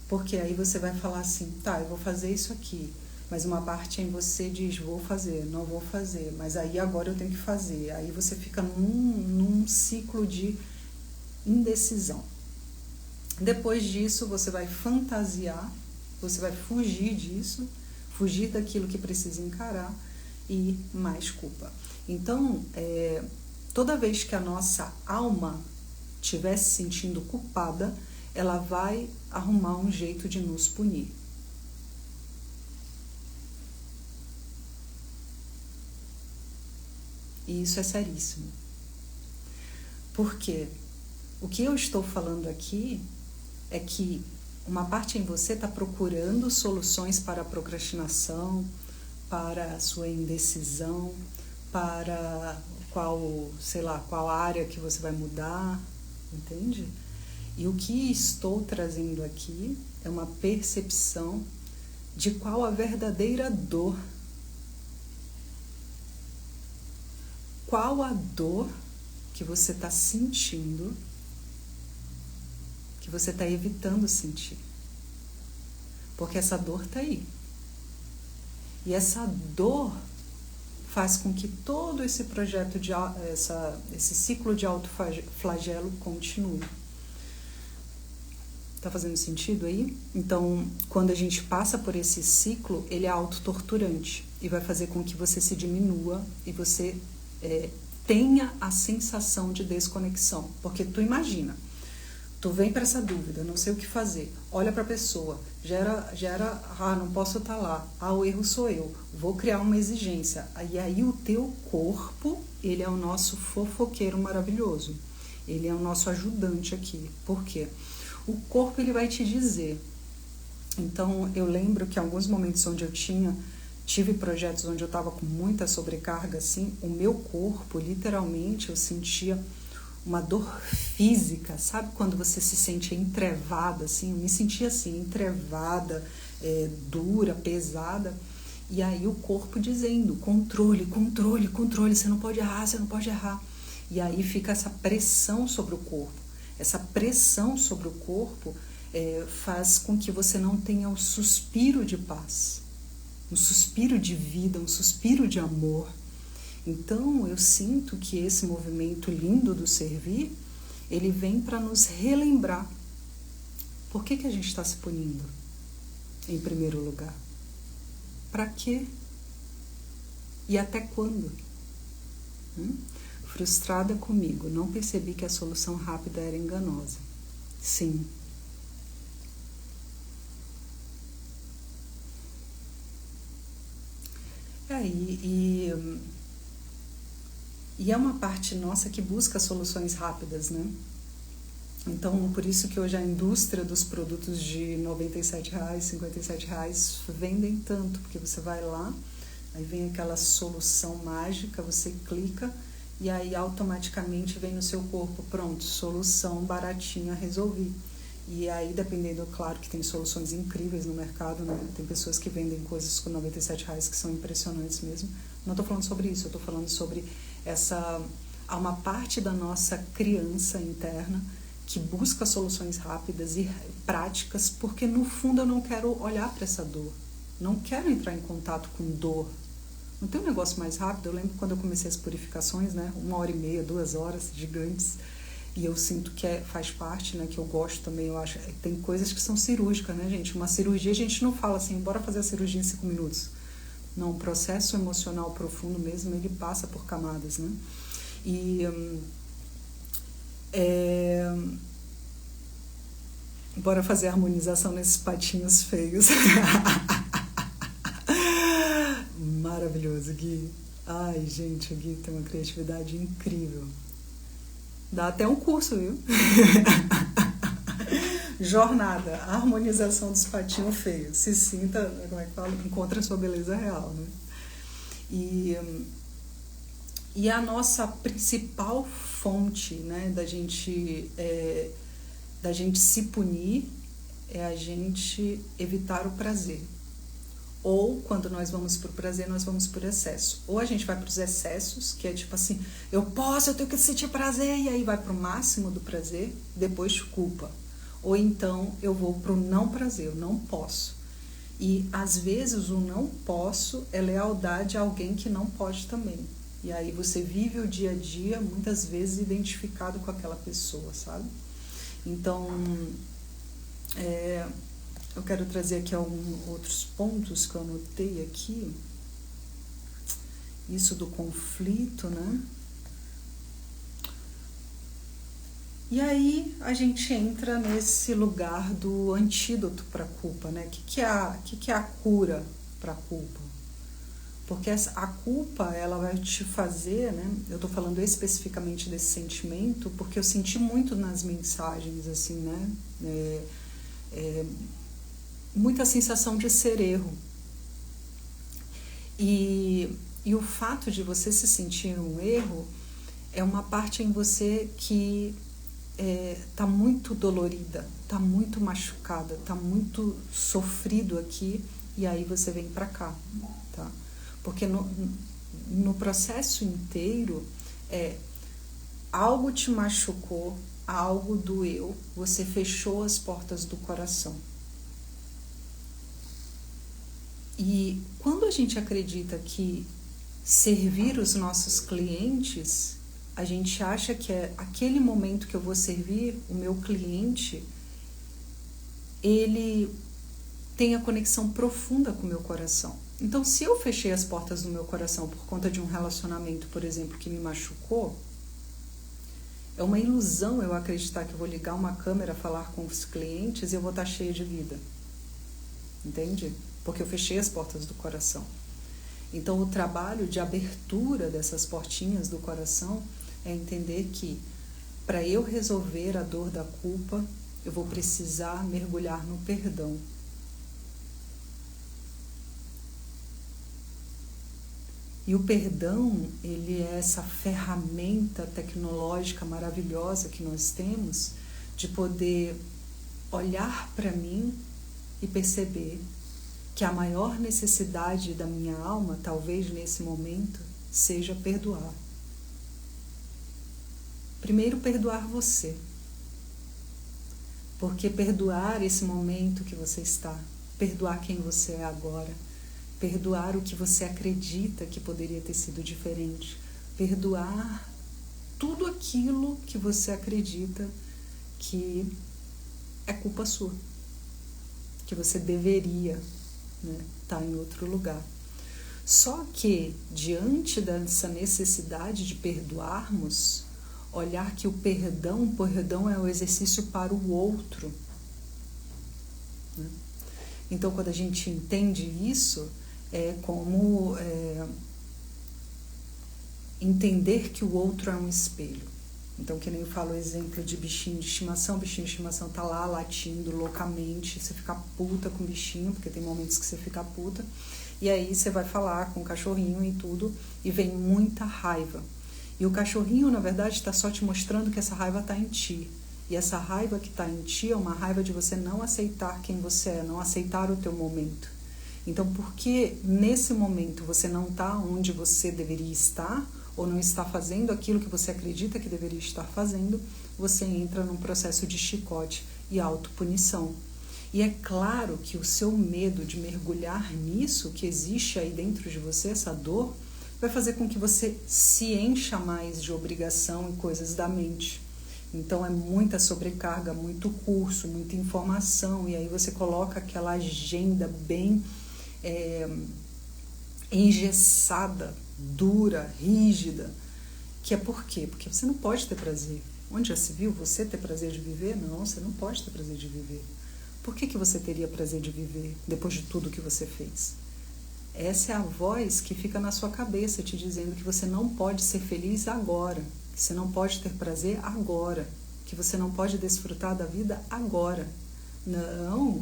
Porque aí você vai falar assim, tá, eu vou fazer isso aqui, mas uma parte em você diz, vou fazer, não vou fazer, mas aí agora eu tenho que fazer. Aí você fica num ciclo de indecisão. Depois disso, você vai fantasiar, você vai fugir disso, fugir daquilo que precisa encarar e mais culpa. Então, toda vez que a nossa alma estiver se sentindo culpada, ela vai arrumar um jeito de nos punir. E isso é seríssimo. Porque o que eu estou falando aqui é que uma parte em você está procurando soluções para a procrastinação, para a sua indecisão, para qual área que você vai mudar, entende? E o que estou trazendo aqui é uma percepção de qual a verdadeira dor. Qual a dor que você está sentindo, que você está evitando sentir. Porque essa dor está aí. E essa dor faz com que todo esse projeto, esse ciclo de autoflagelo continue. Tá fazendo sentido aí? Então, quando a gente passa por esse ciclo, ele é autotorturante e vai fazer com que você se diminua e você tenha a sensação de desconexão. Porque tu imagina, tu vem para essa dúvida, não sei o que fazer, olha para a pessoa, gera, não posso estar lá, o erro sou eu, vou criar uma exigência. E aí o teu corpo, ele é o nosso fofoqueiro maravilhoso, ele é o nosso ajudante aqui. Por quê? O corpo, ele vai te dizer. Então, eu lembro que em alguns momentos onde eu tive projetos onde eu estava com muita sobrecarga, assim, o meu corpo, literalmente, eu sentia uma dor física, sabe? Quando você se sente entrevada, assim, eu me sentia assim, entrevada, dura, pesada, e aí o corpo dizendo, controle, controle, controle, você não pode errar, você não pode errar. E aí fica essa pressão sobre o corpo. Essa pressão sobre o corpo faz com que você não tenha o suspiro de paz, um suspiro de vida, um suspiro de amor. Então, eu sinto que esse movimento lindo do servir, ele vem para nos relembrar. Por que a gente está se punindo, em primeiro lugar? Para quê? E até quando? Frustrada comigo, não percebi que a solução rápida era enganosa. Sim. E é uma parte nossa que busca soluções rápidas, né? Então, por isso que hoje a indústria dos produtos de R$97, R$57 vendem tanto, porque você vai lá, aí vem aquela solução mágica, você clica e aí automaticamente vem no seu corpo, pronto, solução baratinha, resolvi. E aí, dependendo, claro que tem soluções incríveis no mercado, né? Tem pessoas que vendem coisas com R$97 que são impressionantes mesmo. Não estou falando sobre isso, eu estou falando sobre há uma parte da nossa criança interna que busca soluções rápidas e práticas, porque no fundo eu não quero olhar para essa dor, não quero entrar em contato com dor. Não tem um negócio mais rápido? Eu lembro quando eu comecei as purificações, né? 1h30, 2 horas, gigantes, e eu sinto que faz parte, né? Que eu gosto também, eu acho. Tem coisas que são cirúrgicas, né, gente? Uma cirurgia, a gente não fala assim, bora fazer a cirurgia em 5 minutos. Não, o processo emocional profundo mesmo, ele passa por camadas, né? E bora fazer a harmonização nesses patinhos feios. Maravilhoso, Gui. Ai, gente, o Gui tem uma criatividade incrível. Dá até um curso, viu? Jornada, harmonização dos patinhos feios. Se sinta, como é que fala? Encontra a sua beleza real, né? E a nossa principal fonte, né, da gente se punir é a gente evitar o prazer. Ou, quando nós vamos por prazer, nós vamos por excesso. Ou a gente vai para os excessos, que é tipo assim, eu tenho que sentir prazer, e aí vai para o máximo do prazer, depois culpa. Ou então eu vou para o não prazer, eu não posso. E às vezes o não posso é lealdade a alguém que não pode também. E aí você vive o dia a dia, muitas vezes identificado com aquela pessoa, sabe? Então, eu quero trazer aqui alguns outros pontos que eu anotei aqui. Isso do conflito, né? E aí a gente entra nesse lugar do antídoto para a culpa, né? O que é a cura para a culpa? Porque a culpa, ela vai te fazer, né? Eu estou falando especificamente desse sentimento, porque eu senti muito nas mensagens, assim, né? Muita sensação de ser erro. E o fato de você se sentir um erro é uma parte em você que tá muito dolorida, tá muito machucada, tá muito sofrido aqui, e aí você vem para cá, tá? Porque no processo inteiro, algo te machucou, algo doeu, você fechou as portas do coração. E quando a gente acredita que servir os nossos clientes, a gente acha que é aquele momento que eu vou servir o meu cliente, ele tem a conexão profunda com o meu coração. Então, se eu fechei as portas do meu coração por conta de um relacionamento, por exemplo, que me machucou, é uma ilusão eu acreditar que eu vou ligar uma câmera, falar com os clientes e eu vou estar cheia de vida. Entende? Porque eu fechei as portas do coração. Então, o trabalho de abertura dessas portinhas do coração é entender que, para eu resolver a dor da culpa, eu vou precisar mergulhar no perdão. E o perdão, ele é essa ferramenta tecnológica maravilhosa que nós temos de poder olhar para mim e perceber que a maior necessidade da minha alma, talvez nesse momento, seja perdoar. Primeiro, perdoar você. Porque perdoar esse momento que você está, perdoar quem você é agora, perdoar o que você acredita que poderia ter sido diferente, perdoar tudo aquilo que você acredita que é culpa sua, que você deveria, né, estar em outro lugar. Só que, diante dessa necessidade de perdoarmos, olhar que o perdão é o exercício para o outro, né? Então, quando a gente entende isso, é como entender que o outro é um espelho. Então, que nem eu falo o exemplo de bichinho de estimação. O bichinho de estimação tá lá latindo loucamente, você fica puta com o bichinho, porque tem momentos que você fica puta, e aí você vai falar com o cachorrinho e tudo, e vem muita raiva. E o cachorrinho, na verdade, está só te mostrando que essa raiva está em ti. E essa raiva que está em ti é uma raiva de você não aceitar quem você é, não aceitar o teu momento. Então, porque nesse momento você não está onde você deveria estar, ou não está fazendo aquilo que você acredita que deveria estar fazendo, você entra num processo de chicote e autopunição. E é claro que o seu medo de mergulhar nisso, que existe aí dentro de você, essa dor, vai fazer com que você se encha mais de obrigação e coisas da mente. Então é muita sobrecarga, muito curso, muita informação, e aí você coloca aquela agenda bem engessada, dura, rígida, que é por quê? Porque você não pode ter prazer. Onde já se viu você ter prazer de viver? Não, você não pode ter prazer de viver. Por que você teria prazer de viver depois de tudo que você fez? Essa é a voz que fica na sua cabeça te dizendo que você não pode ser feliz agora, que você não pode ter prazer agora, que você não pode desfrutar da vida agora. Não,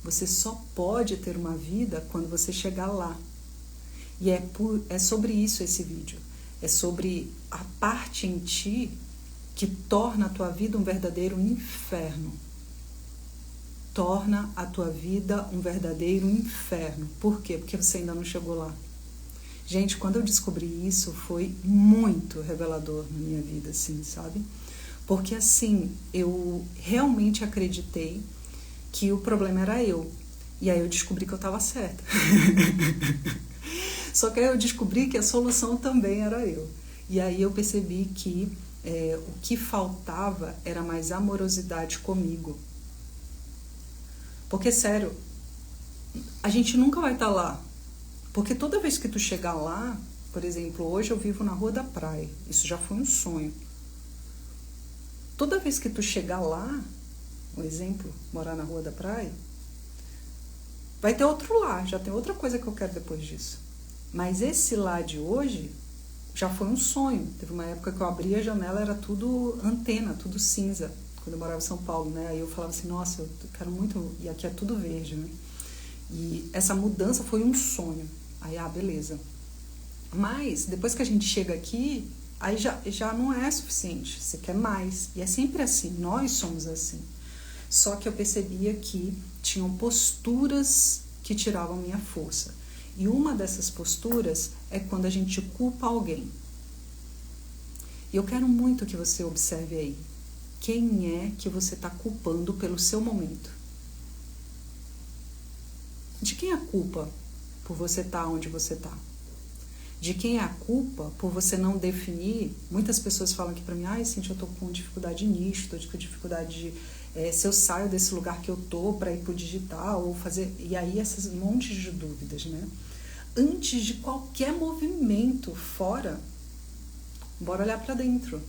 você só pode ter uma vida quando você chegar lá. E é sobre isso esse vídeo. É sobre a parte em ti que torna a tua vida um verdadeiro inferno. Torna a tua vida um verdadeiro inferno. Por quê? Porque você ainda não chegou lá. Gente, quando eu descobri isso, foi muito revelador na minha vida, assim, sabe? Porque, assim, eu realmente acreditei que o problema era eu. E aí eu descobri que eu estava certa. Só que aí eu descobri que a solução também era eu. E aí eu percebi que o que faltava era mais amorosidade comigo. Porque, sério, a gente nunca vai estar lá. Porque toda vez que tu chegar lá, por exemplo, hoje eu vivo na Rua da Praia. Isso já foi um sonho. Toda vez que tu chegar lá, um exemplo, morar na Rua da Praia, vai ter outro lá, já tem outra coisa que eu quero depois disso. Mas esse lá de hoje já foi um sonho. Teve uma época que eu abria a janela, era tudo antena, tudo cinza. Quando eu morava em São Paulo, né? Aí eu falava assim, nossa, eu quero muito... E aqui é tudo verde, né? E essa mudança foi um sonho. Aí, beleza. Mas, depois que a gente chega aqui, aí já não é suficiente. Você quer mais. E é sempre assim. Nós somos assim. Só que eu percebia que tinham posturas que tiravam minha força. E uma dessas posturas é quando a gente culpa alguém. E eu quero muito que você observe aí. Quem é que você está culpando pelo seu momento? De quem é a culpa por você estar onde você está? De quem é a culpa por você não definir? Muitas pessoas falam aqui pra mim, ai, Cíntia, eu tô com dificuldade nisso, tô com dificuldade de... se eu saio desse lugar que eu tô para ir pro digital, ou fazer... E aí essas montes de dúvidas, né? Antes de qualquer movimento fora, bora olhar para dentro.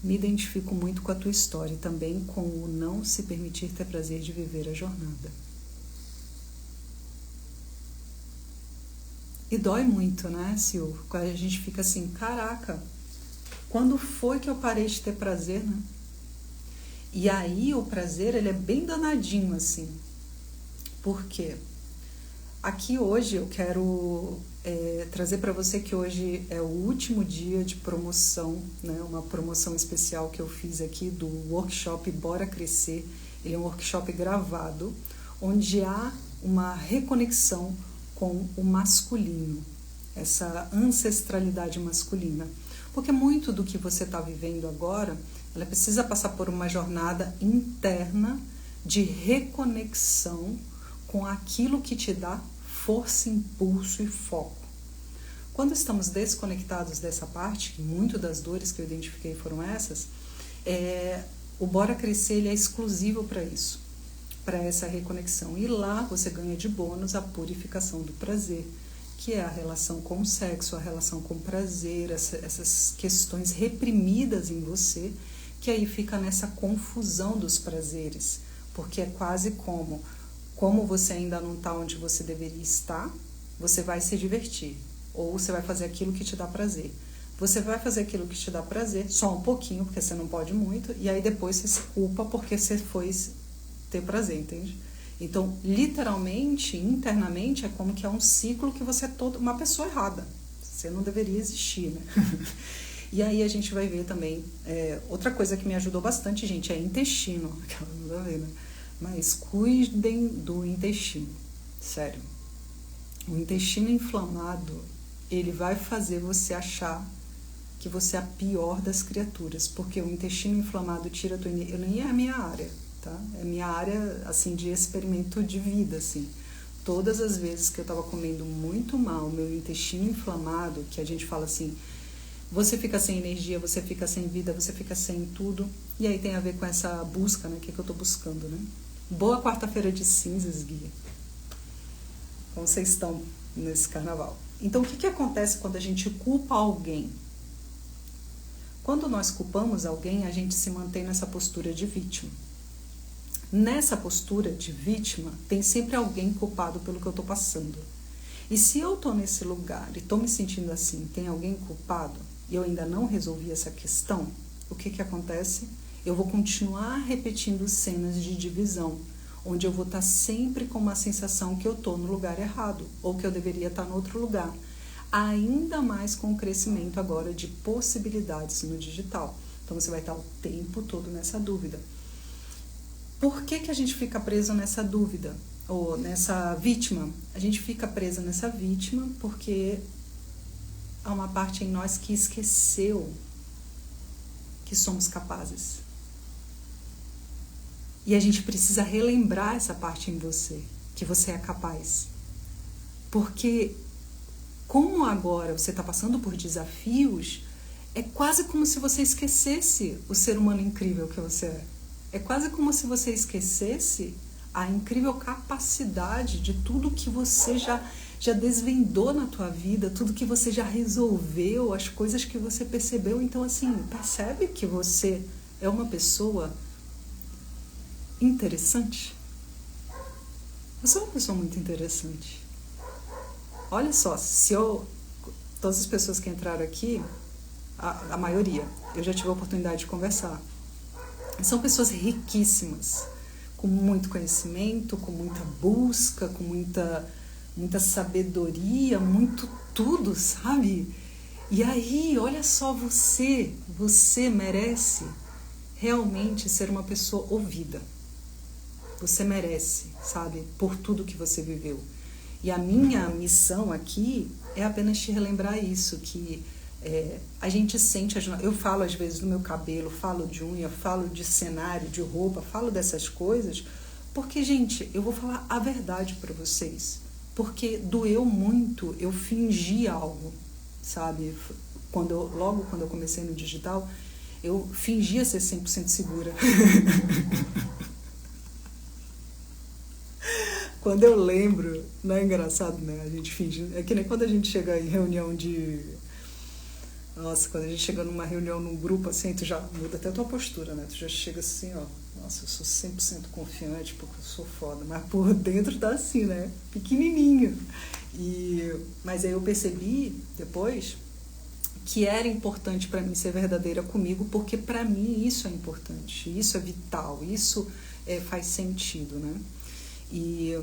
Me identifico muito com a tua história e também com o não se permitir ter prazer de viver a jornada. E dói muito, né, Sil? Quando a gente fica assim, caraca, quando foi que eu parei de ter prazer, né? E aí o prazer, ele é bem danadinho, assim. Por quê? Aqui hoje eu quero trazer para você que hoje é o último dia de promoção, né? Uma promoção especial que eu fiz aqui do workshop Bora Crescer. Ele é um workshop gravado, onde há uma reconexão com o masculino, essa ancestralidade masculina. Porque muito do que você está vivendo agora, ela precisa passar por uma jornada interna de reconexão com aquilo que te dá força, impulso e foco. Quando estamos desconectados dessa parte, que muito das dores que eu identifiquei foram essas, o Bora Crescer ele é exclusivo para isso, para essa reconexão. E lá você ganha de bônus a purificação do prazer, que é a relação com o sexo, a relação com o prazer, essas questões reprimidas em você, que aí fica nessa confusão dos prazeres, porque é quase como você ainda não está onde você deveria estar, você vai se divertir, ou você vai fazer aquilo que te dá prazer. Você vai fazer aquilo que te dá prazer, só um pouquinho, porque você não pode muito, e aí depois você se culpa porque você foi ter prazer, entende? Então, literalmente, internamente, é como que é um ciclo que você é uma pessoa errada. Você não deveria existir, né? E aí a gente vai ver também, outra coisa que me ajudou bastante, gente, é intestino, aquela não dá a ver, né? Mas cuidem do intestino, sério. O intestino inflamado, ele vai fazer você achar que você é a pior das criaturas, porque o intestino inflamado tira a tua energia. Nem é a minha área, tá? É minha área, assim, de experimento de vida, assim. Todas as vezes que eu tava comendo muito mal, meu intestino inflamado, que a gente fala assim, você fica sem energia, você fica sem vida, você fica sem tudo. E aí tem a ver com essa busca, né? O que eu tô buscando, né? Boa quarta-feira de cinzas, guia. Como vocês estão nesse carnaval? Então, o que acontece quando a gente culpa alguém? Quando nós culpamos alguém, a gente se mantém nessa postura de vítima. Nessa postura de vítima, tem sempre alguém culpado pelo que eu tô passando. E se eu tô nesse lugar e tô me sentindo assim, tem alguém culpado, e eu ainda não resolvi essa questão, o que acontece? Eu vou continuar repetindo cenas de divisão, onde eu vou estar sempre com uma sensação que eu estou no lugar errado, ou que eu deveria estar no outro lugar. Ainda mais com o crescimento agora de possibilidades no digital. Então você vai estar o tempo todo nessa dúvida. Por que a gente fica preso nessa dúvida? Ou nessa vítima? A gente fica presa nessa vítima porque há uma parte em nós que esqueceu que somos capazes. E a gente precisa relembrar essa parte em você, que você é capaz. Porque, como agora você está passando por desafios, é quase como se você esquecesse o ser humano incrível que você é. É quase como se você esquecesse a incrível capacidade de tudo que você já desvendou na tua vida, tudo que você já resolveu, as coisas que você percebeu. Então, assim, percebe que você é uma pessoa interessante? Você é uma pessoa muito interessante. Olha só, todas as pessoas que entraram aqui, a maioria, eu já tive a oportunidade de conversar. São pessoas riquíssimas, com muito conhecimento, com muita busca, com muita sabedoria, muito tudo, sabe? E aí, olha só, você merece realmente ser uma pessoa ouvida. Você merece, sabe? Por tudo que você viveu. E a minha missão aqui é apenas te relembrar isso, que a gente sente... Eu falo às vezes do meu cabelo, falo de unha, falo de cenário, de roupa, falo dessas coisas, porque, gente, eu vou falar a verdade para vocês. porque doeu muito eu fingir algo, sabe? Logo quando eu comecei no digital, eu fingia ser 100% segura. Quando eu lembro, não é engraçado, né? A gente finge. É que nem quando a gente chega em reunião de... Nossa, quando a gente chega numa reunião, num grupo, assim, tu já muda até a tua postura, né? Tu já chega assim, ó, nossa, eu sou 100% confiante porque eu sou foda. Mas por dentro tá assim, né? Pequenininho. Mas aí eu percebi, depois, que era importante para mim ser verdadeira comigo, porque para mim isso é importante, isso é vital, isso faz sentido, né? E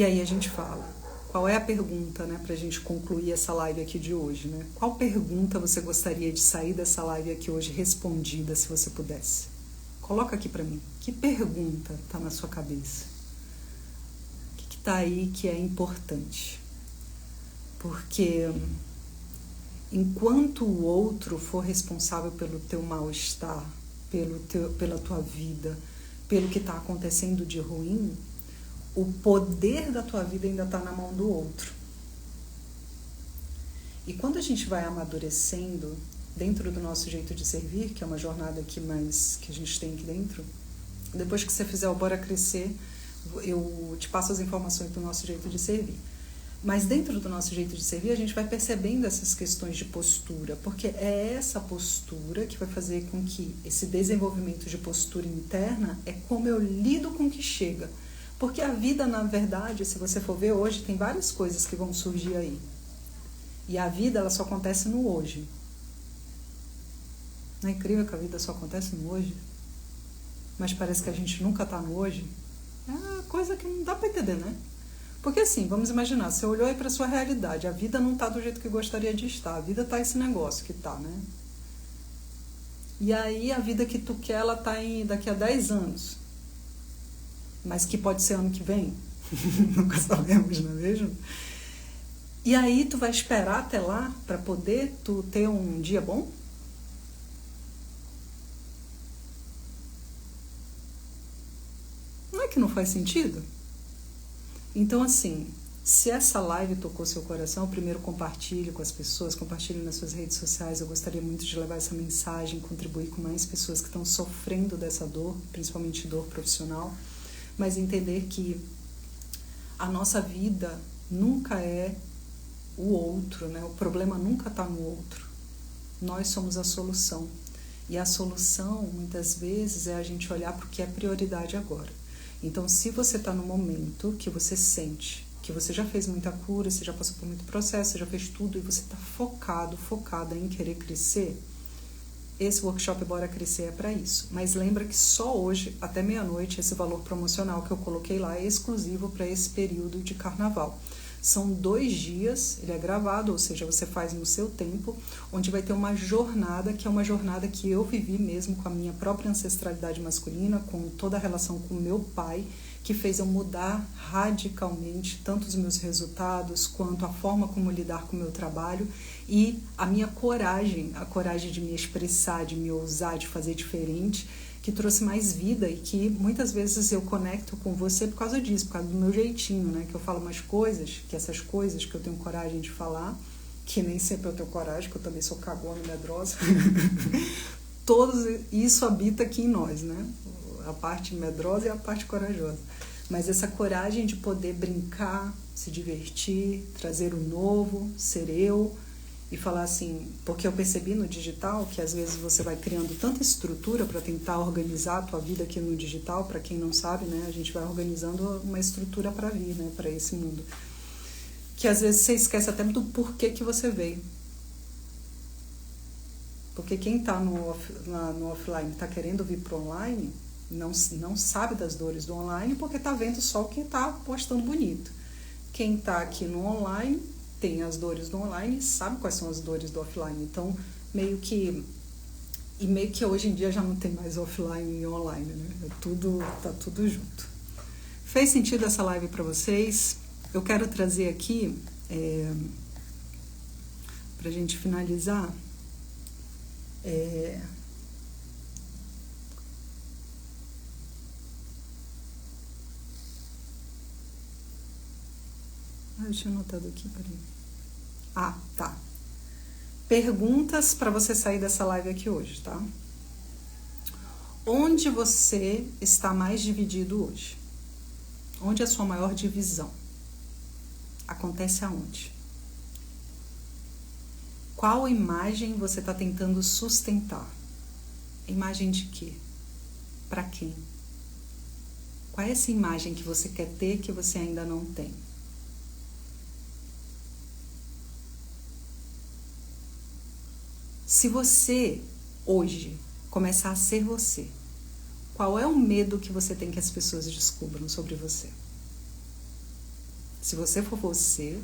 aí a gente fala, qual é a pergunta, né, pra gente concluir essa live aqui de hoje, né? Qual pergunta você gostaria de sair dessa live aqui hoje respondida, se você pudesse? Coloca aqui pra mim, que pergunta tá na sua cabeça? O que tá aí que é importante? Porque enquanto o outro for responsável pelo teu mal-estar, pela tua vida, pelo que está acontecendo de ruim, o poder da tua vida ainda está na mão do outro. E quando a gente vai amadurecendo dentro do nosso jeito de servir, que é uma jornada aqui mais que a gente tem aqui dentro, depois que você fizer o Bora Crescer, eu te passo as informações do nosso jeito de servir. Mas dentro do nosso jeito de servir, a gente vai percebendo essas questões de postura, porque é essa postura que vai fazer com que esse desenvolvimento de postura interna é como eu lido com o que chega. Porque a vida, na verdade, se você for ver hoje, tem várias coisas que vão surgir aí. E a vida, ela só acontece no hoje. Não é incrível que a vida só acontece no hoje? Mas parece que a gente nunca está no hoje? É uma coisa que não dá para entender, né? Porque assim, vamos imaginar, você olhou aí para sua realidade, a vida não está do jeito que gostaria de estar, a vida está esse negócio que está, né? E aí a vida que tu quer, ela está daqui a 10 anos. Mas que pode ser ano que vem? Nunca sabemos, não é mesmo? E aí tu vai esperar até lá para poder tu ter um dia bom? Não é que não faz sentido? Então, assim, se essa live tocou seu coração, primeiro compartilhe com as pessoas, compartilhe nas suas redes sociais. Eu gostaria muito de levar essa mensagem, contribuir com mais pessoas que estão sofrendo dessa dor, principalmente dor profissional, mas entender que a nossa vida nunca é o outro, né? O problema nunca está no outro. Nós somos a solução. E a solução, muitas vezes, é a gente olhar para o que é prioridade agora. Então, se você está no momento que você sente que você já fez muita cura, você já passou por muito processo, você já fez tudo e você está focada em querer crescer, esse workshop Bora Crescer é para isso. Mas lembra que só hoje, até meia-noite, esse valor promocional que eu coloquei lá é exclusivo para esse período de carnaval. São 2 dias, ele é gravado, ou seja, você faz no seu tempo, onde vai ter uma jornada, que é uma jornada que eu vivi mesmo com a minha própria ancestralidade masculina, com toda a relação com o meu pai, que fez eu mudar radicalmente tanto os meus resultados, quanto a forma como lidar com o meu trabalho e a minha coragem, a coragem de me expressar, de me ousar, de fazer diferente, que trouxe mais vida e que muitas vezes eu conecto com você por causa disso, por causa do meu jeitinho, né? Que eu falo umas coisas, que essas coisas que eu tenho coragem de falar, que nem sempre eu tenho coragem, que eu também sou cagona e medrosa, isso habita aqui em nós, né? A parte medrosa e a parte corajosa. Mas essa coragem de poder brincar, se divertir, trazer o novo, ser eu, e falar assim, porque eu percebi no digital que às vezes você vai criando tanta estrutura para tentar organizar a tua vida aqui no digital, para quem não sabe, né, a gente vai organizando uma estrutura para vir, né, para esse mundo, que às vezes você esquece até do porquê que você veio. Porque quem está no offline está querendo vir para o online, não sabe das dores do online porque está vendo só o que está postando bonito. Quem está aqui no online tem as dores do online e sabe quais são as dores do offline. Então, meio que hoje em dia já não tem mais offline e online, né? Tá tudo junto. Fez sentido essa live para vocês? Eu quero trazer aqui, para a gente finalizar, Eu tinha anotado aqui, peraí. Ah, tá. Perguntas para você sair dessa live aqui hoje, tá? Onde você está mais dividido hoje? Onde é a sua maior divisão? Acontece aonde? Qual imagem você está tentando sustentar? Imagem de quê? Para quem? Qual é essa imagem que você quer ter que você ainda não tem? Se você, hoje, começar a ser você, qual é o medo que você tem que as pessoas descubram sobre você? Se você for você,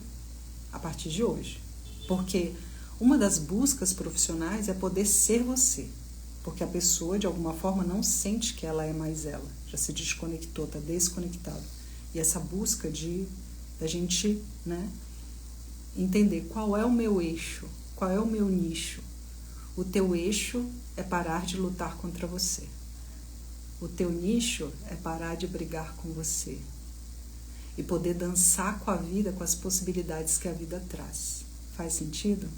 a partir de hoje. Porque uma das buscas profissionais é poder ser você. Porque a pessoa, de alguma forma, não sente que ela é mais ela. Já se desconectou, está desconectado. E essa busca da gente, né, entender qual é o meu eixo, qual é o meu nicho. O teu eixo é parar de lutar contra você. O teu nicho é parar de brigar com você. E poder dançar com a vida, com as possibilidades que a vida traz. Faz sentido?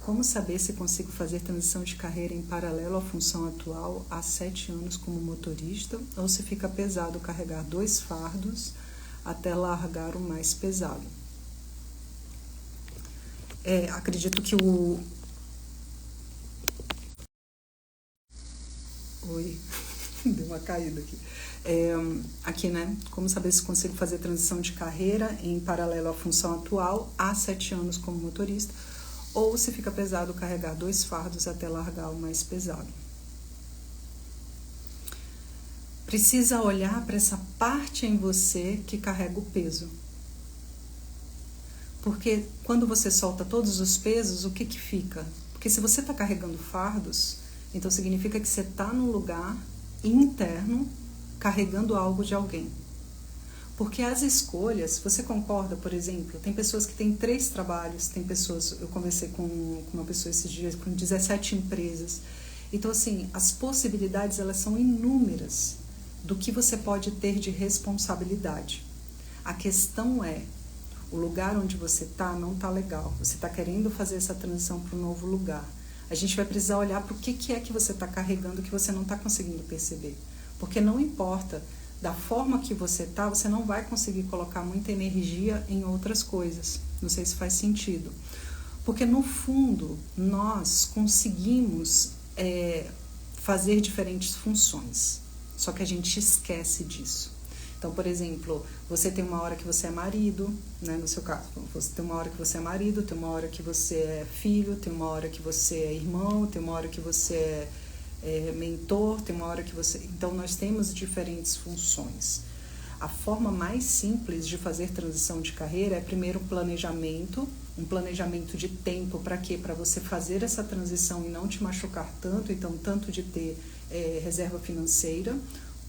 Como saber se consigo fazer transição de carreira em paralelo à função atual há 7 anos como motorista, ou se fica pesado carregar 2 fardos até largar o mais pesado? Acredito que Oi, deu uma caída aqui. Aqui, né? Como saber se consigo fazer transição de carreira em paralelo à função atual há 7 anos como motorista, ou se fica pesado carregar 2 fardos até largar o mais pesado. Precisa olhar para essa parte em você que carrega o peso. Porque quando você solta todos os pesos, o que fica? Porque se você está carregando fardos, então significa que você está num lugar interno carregando algo de alguém. Porque as escolhas, você concorda, por exemplo, tem pessoas que têm 3 trabalhos, tem pessoas, eu conversei com uma pessoa esses dias, com 17 empresas. Então, assim, as possibilidades, elas são inúmeras do que você pode ter de responsabilidade. A questão é, o lugar onde você está não está legal, você está querendo fazer essa transição para um novo lugar. A gente vai precisar olhar para o que é que você está carregando que você não está conseguindo perceber. Porque não importa, da forma que você está, você não vai conseguir colocar muita energia em outras coisas. Não sei se faz sentido. Porque no fundo, nós conseguimos fazer diferentes funções. Só que a gente esquece disso. Então, por exemplo, você tem uma hora que você é marido, né, no seu caso, você tem uma hora que você é marido, tem uma hora que você é filho, tem uma hora que você é irmão, tem uma hora que você é mentor, tem uma hora que você... Então, nós temos diferentes funções. A forma mais simples de fazer transição de carreira é primeiro um planejamento de tempo. Para quê? Para você fazer essa transição e não te machucar tanto, então, tanto de ter reserva financeira,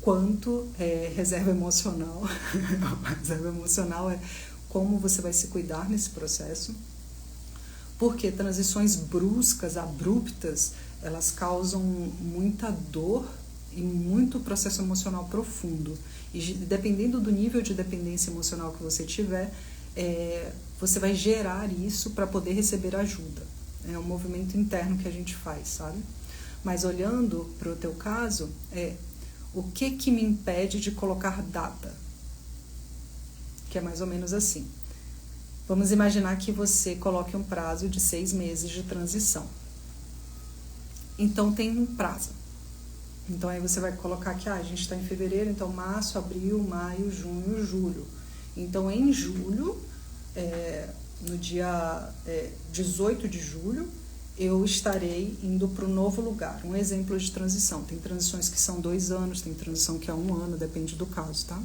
quanto reserva emocional. Reserva emocional é como você vai se cuidar nesse processo, porque transições bruscas, abruptas, elas causam muita dor e muito processo emocional profundo. E dependendo do nível de dependência emocional que você tiver, você vai gerar isso para poder receber ajuda. É um movimento interno que a gente faz, sabe? Mas olhando para o teu caso, o que me impede de colocar data? Que é mais ou menos assim. Vamos imaginar que você coloque um prazo de 6 meses de transição. Então tem um prazo. Então aí você vai colocar que a gente está em fevereiro, então março, abril, maio, junho, julho. Então em julho, no dia 18 de julho, eu estarei indo para um novo lugar. Um exemplo de transição. Tem transições que são 2 anos, tem transição que é 1 ano, depende do caso, tá?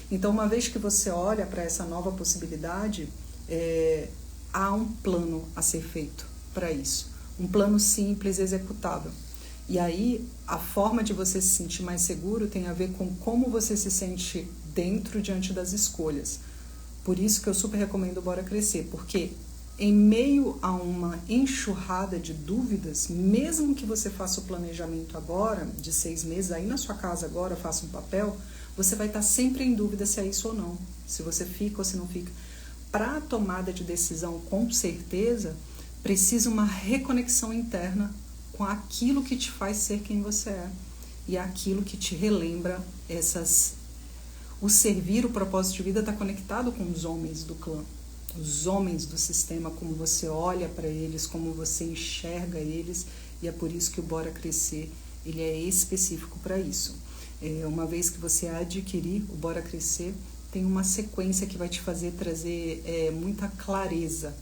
Então, uma vez que você olha para essa nova possibilidade, há um plano a ser feito para isso. Um plano simples, executável. E aí, a forma de você se sentir mais seguro tem a ver com como você se sente dentro diante das escolhas. Por isso que eu super recomendo o Bora Crescer, porque em meio a uma enxurrada de dúvidas, mesmo que você faça o planejamento agora, de 6 meses, aí na sua casa agora, faça um papel, você vai estar sempre em dúvida se é isso ou não, se você fica ou se não fica. para a tomada de decisão, com certeza, precisa uma reconexão interna com aquilo que te faz ser quem você é e aquilo que te relembra o servir, o propósito de vida está conectado com os homens do clã, os homens do sistema, como você olha para eles, como você enxerga eles, e é por isso que o Bora Crescer ele é específico para isso. Uma vez que você adquirir o Bora Crescer, tem uma sequência que vai te fazer trazer muita clareza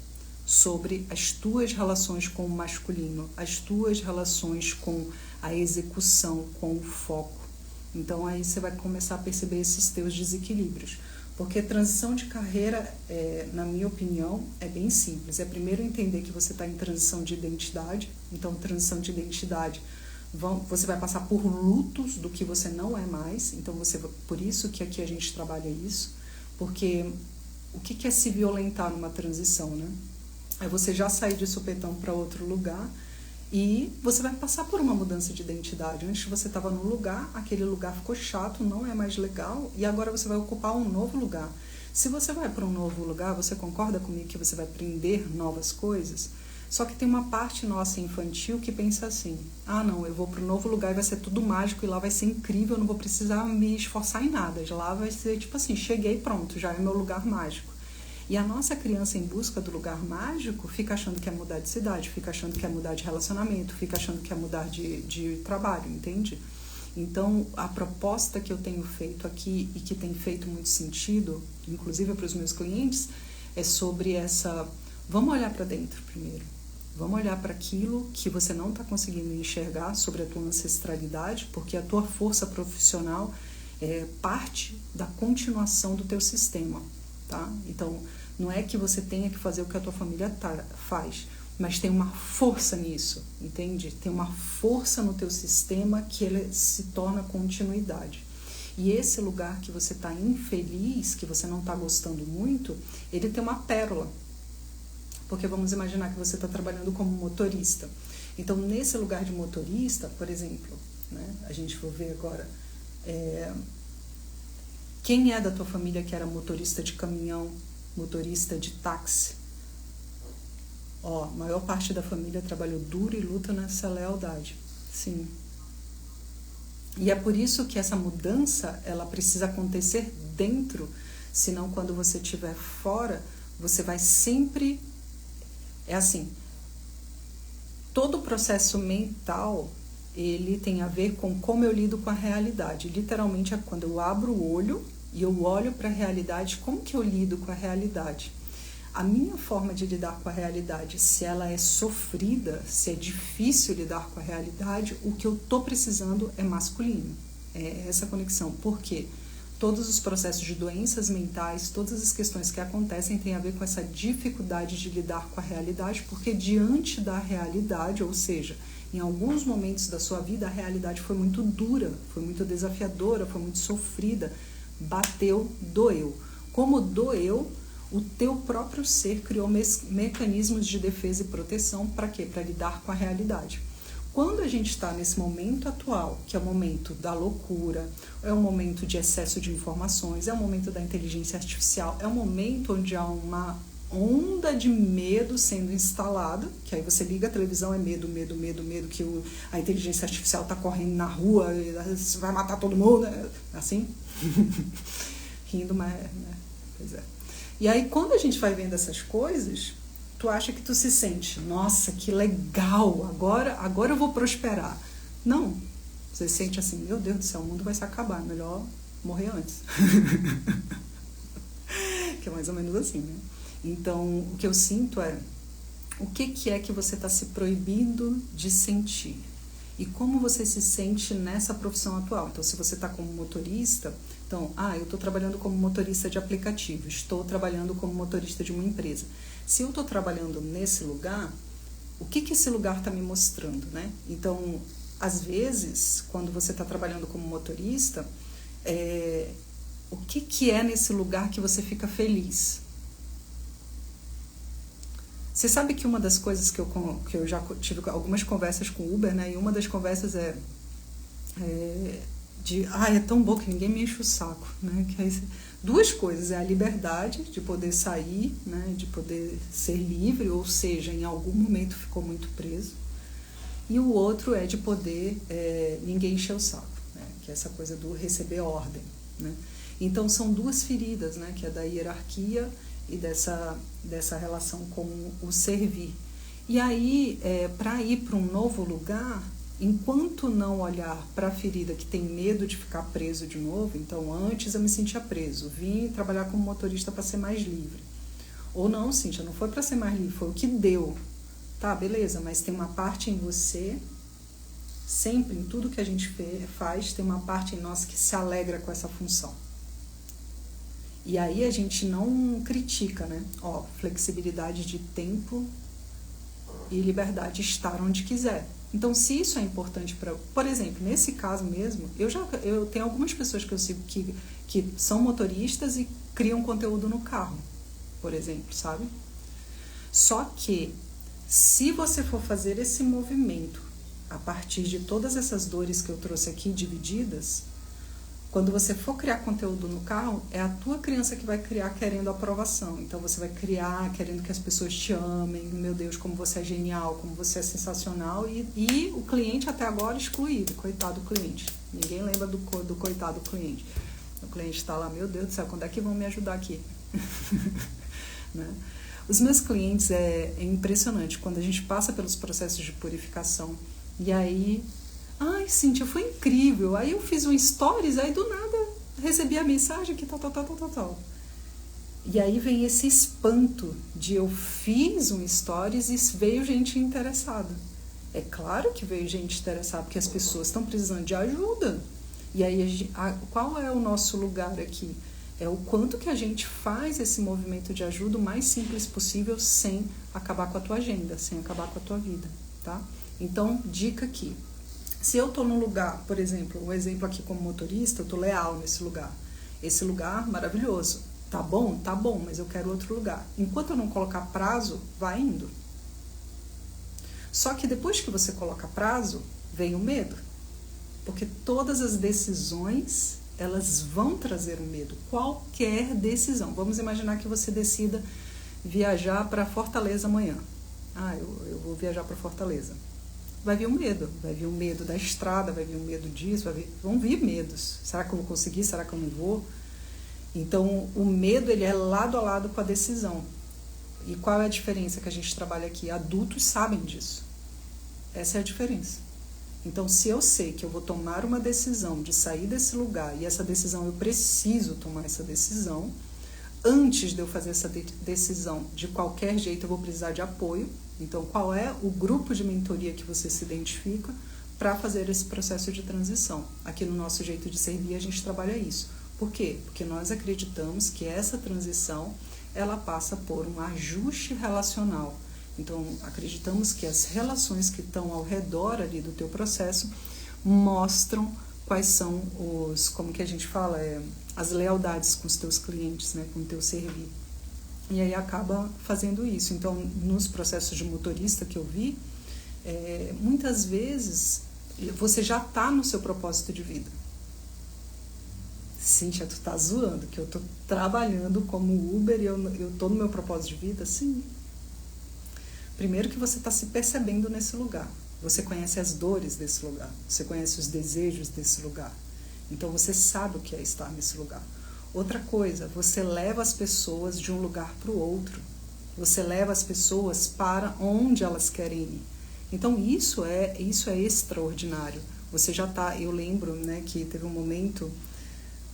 sobre as tuas relações com o masculino, as tuas relações com a execução, com o foco. Então aí você vai começar a perceber esses teus desequilíbrios. Porque transição de carreira, na minha opinião, é bem simples. É primeiro entender que você está em transição de identidade. Então, transição de identidade, você vai passar por lutos do que você não é mais. Então, por isso que aqui a gente trabalha isso. Porque o que é se violentar numa transição, né? É você já sair de supetão para outro lugar e você vai passar por uma mudança de identidade. Antes você estava num lugar, aquele lugar ficou chato, não é mais legal, e agora você vai ocupar um novo lugar. Se você vai para um novo lugar, você concorda comigo que você vai aprender novas coisas? Só que tem uma parte nossa infantil que pensa assim, não, eu vou para um novo lugar e vai ser tudo mágico e lá vai ser incrível, eu não vou precisar me esforçar em nada. De lá vai ser tipo assim, cheguei, pronto, já é meu lugar mágico. E a nossa criança em busca do lugar mágico fica achando que é mudar de cidade, fica achando que é mudar de relacionamento, fica achando que é mudar de trabalho, entende? Então, a proposta que eu tenho feito aqui e que tem feito muito sentido, inclusive para os meus clientes, é sobre vamos olhar para dentro primeiro. Vamos olhar para aquilo que você não está conseguindo enxergar sobre a tua ancestralidade, porque a tua força profissional é parte da continuação do teu sistema. Tá? Então, não é que você tenha que fazer o que a tua família faz, mas tem uma força nisso, entende? Tem uma força no teu sistema que ele se torna continuidade. E esse lugar que você está infeliz, que você não está gostando muito, ele tem uma pérola. Porque vamos imaginar que você está trabalhando como motorista. Então, nesse lugar de motorista, por exemplo, né, a gente vai ver agora... Quem é da tua família que era motorista de caminhão, motorista de táxi? A maior parte da família trabalhou duro e luta nessa lealdade. Sim. E é por isso que essa mudança, ela precisa acontecer dentro, senão quando você estiver fora, você vai sempre... É assim, todo o processo mental, ele tem a ver com como eu lido com a realidade. Literalmente é quando eu abro o olho e eu olho para a realidade, como que eu lido com a realidade? A minha forma de lidar com a realidade, se ela é sofrida, se é difícil lidar com a realidade, o que eu estou precisando é masculino. É essa conexão. Por quê? Todos os processos de doenças mentais, todas as questões que acontecem têm a ver com essa dificuldade de lidar com a realidade, porque diante da realidade, ou seja, em alguns momentos da sua vida, a realidade foi muito dura, foi muito desafiadora, foi muito sofrida, bateu, doeu. Como doeu, o teu próprio ser criou mecanismos de defesa e proteção para quê? Para lidar com a realidade. Quando a gente está nesse momento atual, que é o momento da loucura, é o momento de excesso de informações, é o momento da inteligência artificial, é o momento onde há uma onda de medo sendo instalada, que aí você liga a televisão, é medo, medo, medo, medo, que a inteligência artificial está correndo na rua, vai matar todo mundo, assim, rindo, mas... Né? Pois é. E aí, quando a gente vai vendo essas coisas, tu acha que tu se sente, nossa, que legal, agora eu vou prosperar. Não, você se sente assim, meu Deus do céu, o mundo vai se acabar, melhor morrer antes. Que é mais ou menos assim, né? Então, o que eu sinto é, o que é que você está se proibindo de sentir? E como você se sente nessa profissão atual? Então, se você está como motorista, então, eu estou trabalhando como motorista de aplicativo, estou trabalhando como motorista de uma empresa. Se eu estou trabalhando nesse lugar, o que esse lugar está me mostrando, né? Então, às vezes, quando você está trabalhando como motorista, o que é nesse lugar que você fica feliz? Você sabe que uma das coisas que eu já tive algumas conversas com o Uber, né? E uma das conversas é tão bom que ninguém me enche o saco, né? Que aí, duas coisas, é a liberdade de poder sair, né? De poder ser livre, ou seja, em algum momento ficou muito preso. E o outro é de poder ninguém encher o saco, né? Que é essa coisa do receber ordem, né? Então são duas feridas, né? Que é da hierarquia e dessa relação com o servir. E aí, para ir para um novo lugar, enquanto não olhar para a ferida que tem medo de ficar preso de novo, então antes eu me sentia preso, vim trabalhar como motorista para ser mais livre. Ou não, Cíntia, não foi para ser mais livre, foi o que deu. Tá, beleza, mas tem uma parte em você, sempre em tudo que a gente faz, tem uma parte em nós que se alegra com essa função. E aí a gente não critica, né? Flexibilidade de tempo e liberdade de estar onde quiser. Então, se isso é importante para... Por exemplo, nesse caso mesmo, eu tenho algumas pessoas que eu sigo que são motoristas e criam conteúdo no carro, por exemplo, sabe? Só que, se você for fazer esse movimento a partir de todas essas dores que eu trouxe aqui divididas, quando você for criar conteúdo no carro, é a tua criança que vai criar querendo aprovação. Então você vai criar querendo que as pessoas te amem, meu Deus, como você é genial, como você é sensacional, e o cliente até agora excluído, coitado do cliente. Ninguém lembra do coitado do cliente. O cliente está lá, meu Deus do céu, quando é que vão me ajudar aqui? Né? Os meus clientes é impressionante, quando a gente passa pelos processos de purificação, e aí... Ai, Cíntia, foi incrível. Aí eu fiz um stories, aí do nada recebi a mensagem que tal. E aí vem esse espanto de eu fiz um stories e veio gente interessada. É claro que veio gente interessada, porque as pessoas estão precisando de ajuda. E aí, qual é o nosso lugar aqui? É o quanto que a gente faz esse movimento de ajuda o mais simples possível, sem acabar com a tua agenda, sem acabar com a tua vida, tá? Então, dica aqui. Se eu estou num lugar, por exemplo, um exemplo aqui como motorista, eu estou leal nesse lugar. Esse lugar maravilhoso. Tá bom, mas eu quero outro lugar. Enquanto eu não colocar prazo, vai indo. Só que depois que você coloca prazo, vem o medo. Porque todas as decisões, elas vão trazer o medo. Qualquer decisão. Vamos imaginar que você decida viajar para Fortaleza amanhã. Eu vou viajar para Fortaleza. Vai vir o medo da estrada, vai vir o medo disso, vão vir medos. Será que eu vou conseguir? Será que eu não vou? Então, o medo, ele é lado a lado com a decisão. E qual é a diferença que a gente trabalha aqui? Adultos sabem disso. Essa é a diferença. Então, se eu sei que eu vou tomar uma decisão de sair desse lugar, e essa decisão, eu preciso tomar essa decisão, antes de eu fazer essa decisão, de qualquer jeito, eu vou precisar de apoio. Então, qual é o grupo de mentoria que você se identifica para fazer esse processo de transição? Aqui no nosso jeito de servir, a gente trabalha isso. Por quê? Porque nós acreditamos que essa transição, ela passa por um ajuste relacional. Então, acreditamos que as relações que estão ao redor ali do teu processo mostram quais são como que a gente fala, as lealdades com os teus clientes, né, com o teu servir. E aí acaba fazendo isso. Então, nos processos de motorista que eu vi, muitas vezes você já está no seu propósito de vida. Cíntia, tu tá zoando, que eu tô trabalhando como Uber e eu tô no meu propósito de vida? Sim. Primeiro que você está se percebendo nesse lugar. Você conhece as dores desse lugar. Você conhece os desejos desse lugar. Então, você sabe o que é estar nesse lugar. Outra coisa, você leva as pessoas de um lugar para o outro. Você leva as pessoas para onde elas querem ir. Então, isso é extraordinário. Você já está... Eu lembro, né, que teve um momento...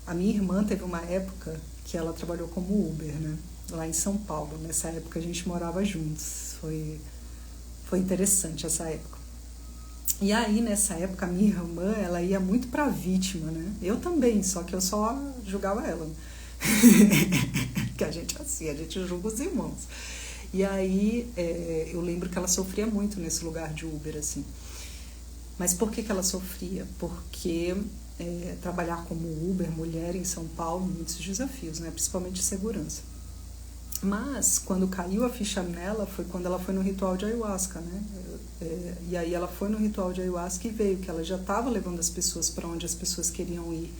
A minha irmã teve uma época que ela trabalhou como Uber, né, lá em São Paulo. Nessa época, a gente morava juntos. Foi interessante essa época. E aí, nessa época, a minha irmã, ela ia muito pra vítima, né? Eu também, só que eu só julgava ela. Que a gente é assim, a gente julga os irmãos. E aí, eu lembro que ela sofria muito nesse lugar de Uber, assim. Mas por que ela sofria? Porque trabalhar como Uber, mulher em São Paulo, muitos desafios, né? Principalmente de segurança. Mas, quando caiu a ficha nela, foi quando ela foi no ritual de ayahuasca, né? E aí ela foi no ritual de ayahuasca e veio, que ela já estava levando as pessoas para onde as pessoas queriam ir.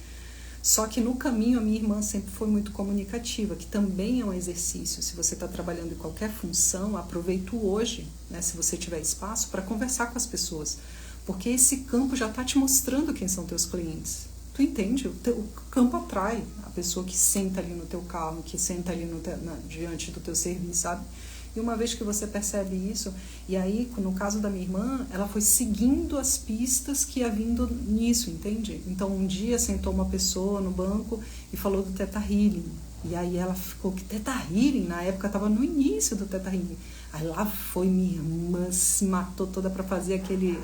Só que no caminho a minha irmã sempre foi muito comunicativa, que também é um exercício. Se você está trabalhando em qualquer função, aproveita o hoje, né, se você tiver espaço, para conversar com as pessoas. Porque esse campo já está te mostrando quem são teus clientes. Tu entende? O campo atrai a pessoa que senta ali no teu carro, que senta ali diante do teu serviço, sabe? E uma vez que você percebe isso, e aí, no caso da minha irmã, ela foi seguindo as pistas que ia vindo nisso, entende? Então, um dia sentou uma pessoa no banco e falou do Theta Healing. E aí ela ficou, que Theta Healing? Na época estava no início do Theta Healing. Aí lá foi minha irmã, se matou toda para fazer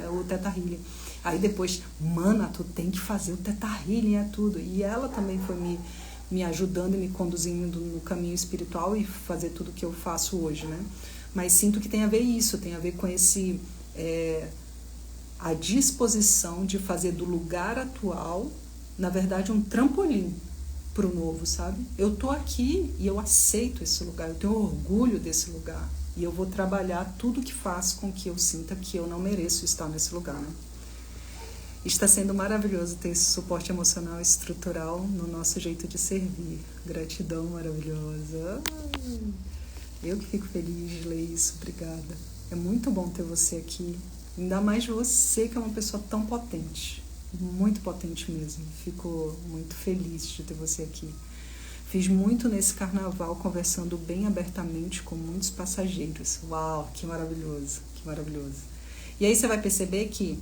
o Theta Healing. Aí depois, mana, tu tem que fazer o Theta Healing, é tudo. E ela também foi me ajudando e me conduzindo no caminho espiritual e fazer tudo que eu faço hoje, né? Mas sinto que tem a ver isso, tem a ver com a disposição de fazer do lugar atual, na verdade, um trampolim para o novo, sabe? Eu tô aqui e eu aceito esse lugar, eu tenho orgulho desse lugar e eu vou trabalhar tudo que faz com que eu sinta que eu não mereço estar nesse lugar, né? Está sendo maravilhoso ter esse suporte emocional e estrutural no nosso jeito de servir. Gratidão maravilhosa. Eu que fico feliz de ler isso, obrigada. É muito bom ter você aqui, ainda mais você que é uma pessoa tão potente, muito potente mesmo. Fico muito feliz de ter você aqui. Fiz muito nesse carnaval, conversando bem abertamente com muitos passageiros. Uau, que maravilhoso, que maravilhoso. E aí você vai perceber que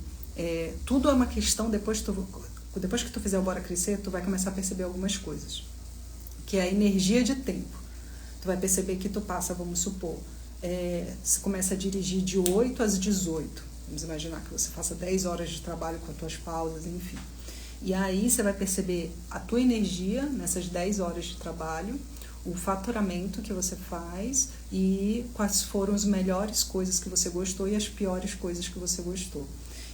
tudo é uma questão, depois que tu fizer o Bora Crescer, tu vai começar a perceber algumas coisas, que é a energia de tempo. Tu vai perceber que tu passa, vamos supor, você começa a dirigir de 8 às 18, vamos imaginar que você faça 10 horas de trabalho com as tuas pausas, enfim. E aí você vai perceber a tua energia nessas 10 horas de trabalho, o faturamento que você faz e quais foram as melhores coisas que você gostou e as piores coisas que você gostou.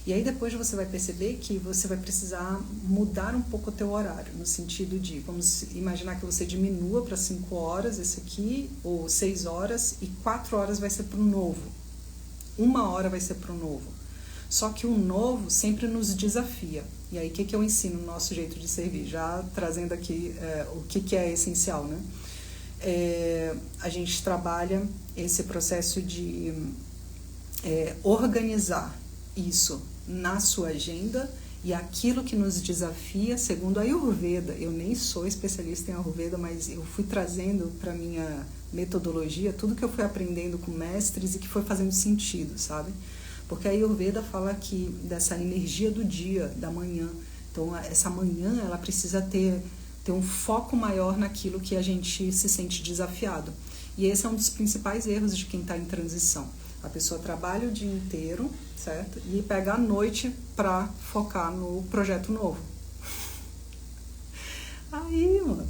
E aí depois você vai perceber que você vai precisar mudar um pouco o teu horário, no sentido de, vamos imaginar que você diminua para 5 horas esse aqui, ou 6 horas, e 4 horas vai ser para o novo. 1 hora vai ser para o novo. Só que o novo sempre nos desafia. E aí o que eu ensino no nosso jeito de servir? Já trazendo aqui o que é essencial, né? A gente trabalha esse processo de organizar isso na sua agenda e aquilo que nos desafia segundo a Ayurveda. Eu nem sou especialista em Ayurveda, mas eu fui trazendo para minha metodologia tudo que eu fui aprendendo com mestres e que foi fazendo sentido, sabe? Porque a Ayurveda fala aqui dessa energia do dia, da manhã. Então, essa manhã, ela precisa ter um foco maior naquilo que a gente se sente desafiado. E esse é um dos principais erros de quem está em transição. A pessoa trabalha o dia inteiro, certo? E pega a noite para focar no projeto novo. Aí, mano,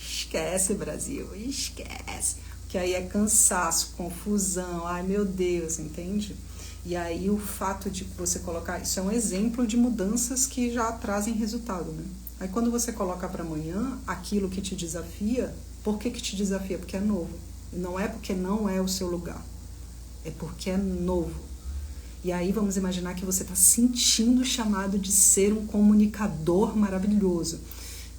esquece, Brasil, esquece. Porque aí é cansaço, confusão, ai meu Deus, entende? E aí o fato de você colocar, isso é um exemplo de mudanças que já trazem resultado, né? Aí quando você coloca para amanhã aquilo que te desafia, por que te desafia? Porque é novo. E não é porque não é o seu lugar. É porque é novo. E aí vamos imaginar que você está sentindo o chamado de ser um comunicador maravilhoso.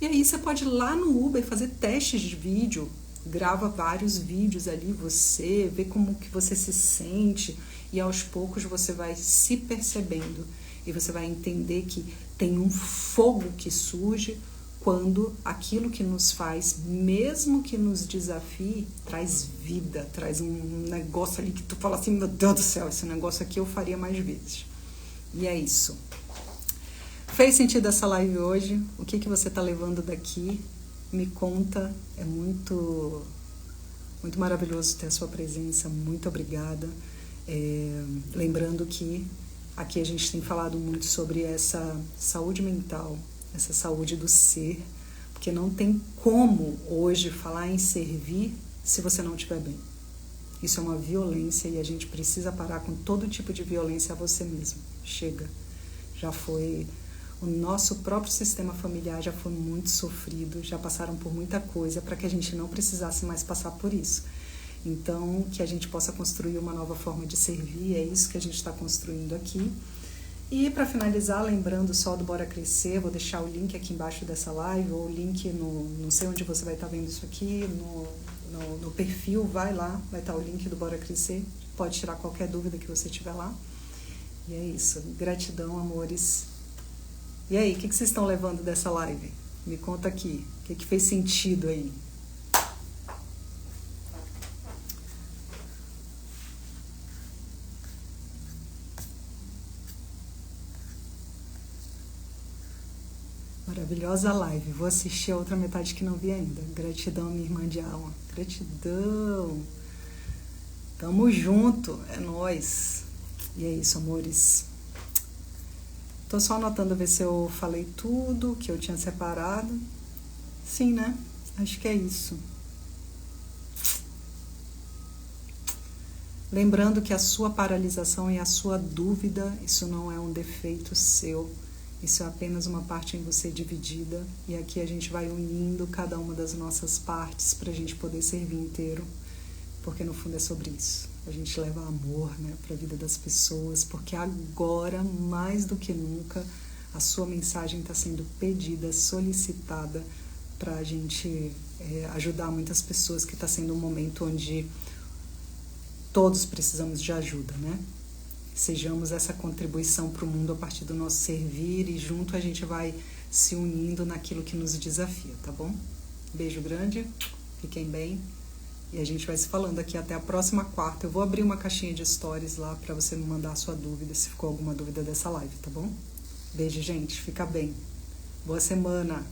E aí você pode ir lá no Uber fazer testes de vídeo, grava vários vídeos ali, você vê como que você se sente e aos poucos você vai se percebendo e você vai entender que tem um fogo que surge quando aquilo que nos faz, mesmo que nos desafie, traz vida, traz um negócio ali que tu fala assim, meu Deus do céu, esse negócio aqui eu faria mais vezes. E é isso. Fez sentido essa live hoje? O que você está levando daqui? Me conta, é muito, muito maravilhoso ter a sua presença, muito obrigada. Lembrando que aqui a gente tem falado muito sobre essa saúde mental, essa saúde do ser, porque não tem como hoje falar em servir se você não estiver bem. Isso é uma violência e a gente precisa parar com todo tipo de violência a você mesmo. Chega. Já foi O nosso próprio sistema familiar já foi muito sofrido, já passaram por muita coisa para que a gente não precisasse mais passar por isso. Então, que a gente possa construir uma nova forma de servir, é isso que a gente está construindo aqui. E para finalizar, lembrando só do Bora Crescer, vou deixar o link aqui embaixo dessa live, ou o link não sei onde você vai estar vendo isso aqui, no perfil, vai lá, vai estar o link do Bora Crescer, pode tirar qualquer dúvida que você tiver lá. E é isso, gratidão, amores. E aí, o que vocês estão levando dessa live? Me conta aqui, o que fez sentido aí? Maravilhosa live. Vou assistir a outra metade que não vi ainda. Gratidão, minha irmã de alma. Gratidão. Tamo junto. É nóis. E é isso, amores. Tô só anotando ver se eu falei tudo que eu tinha separado. Sim, né? Acho que é isso. Lembrando que a sua paralisação e a sua dúvida, isso não é um defeito seu. Isso é apenas uma parte em você dividida. E aqui a gente vai unindo cada uma das nossas partes para a gente poder servir inteiro. Porque no fundo é sobre isso. A gente leva amor, né, para a vida das pessoas. Porque agora, mais do que nunca, a sua mensagem está sendo pedida, solicitada para a gente ajudar muitas pessoas, que está sendo um momento onde todos precisamos de ajuda, né? Sejamos essa contribuição para o mundo a partir do nosso servir e junto a gente vai se unindo naquilo que nos desafia, tá bom? Beijo grande, fiquem bem e a gente vai se falando aqui até a próxima quarta. Eu vou abrir uma caixinha de stories lá para você me mandar a sua dúvida, se ficou alguma dúvida dessa live, tá bom? Beijo, gente, fica bem. Boa semana!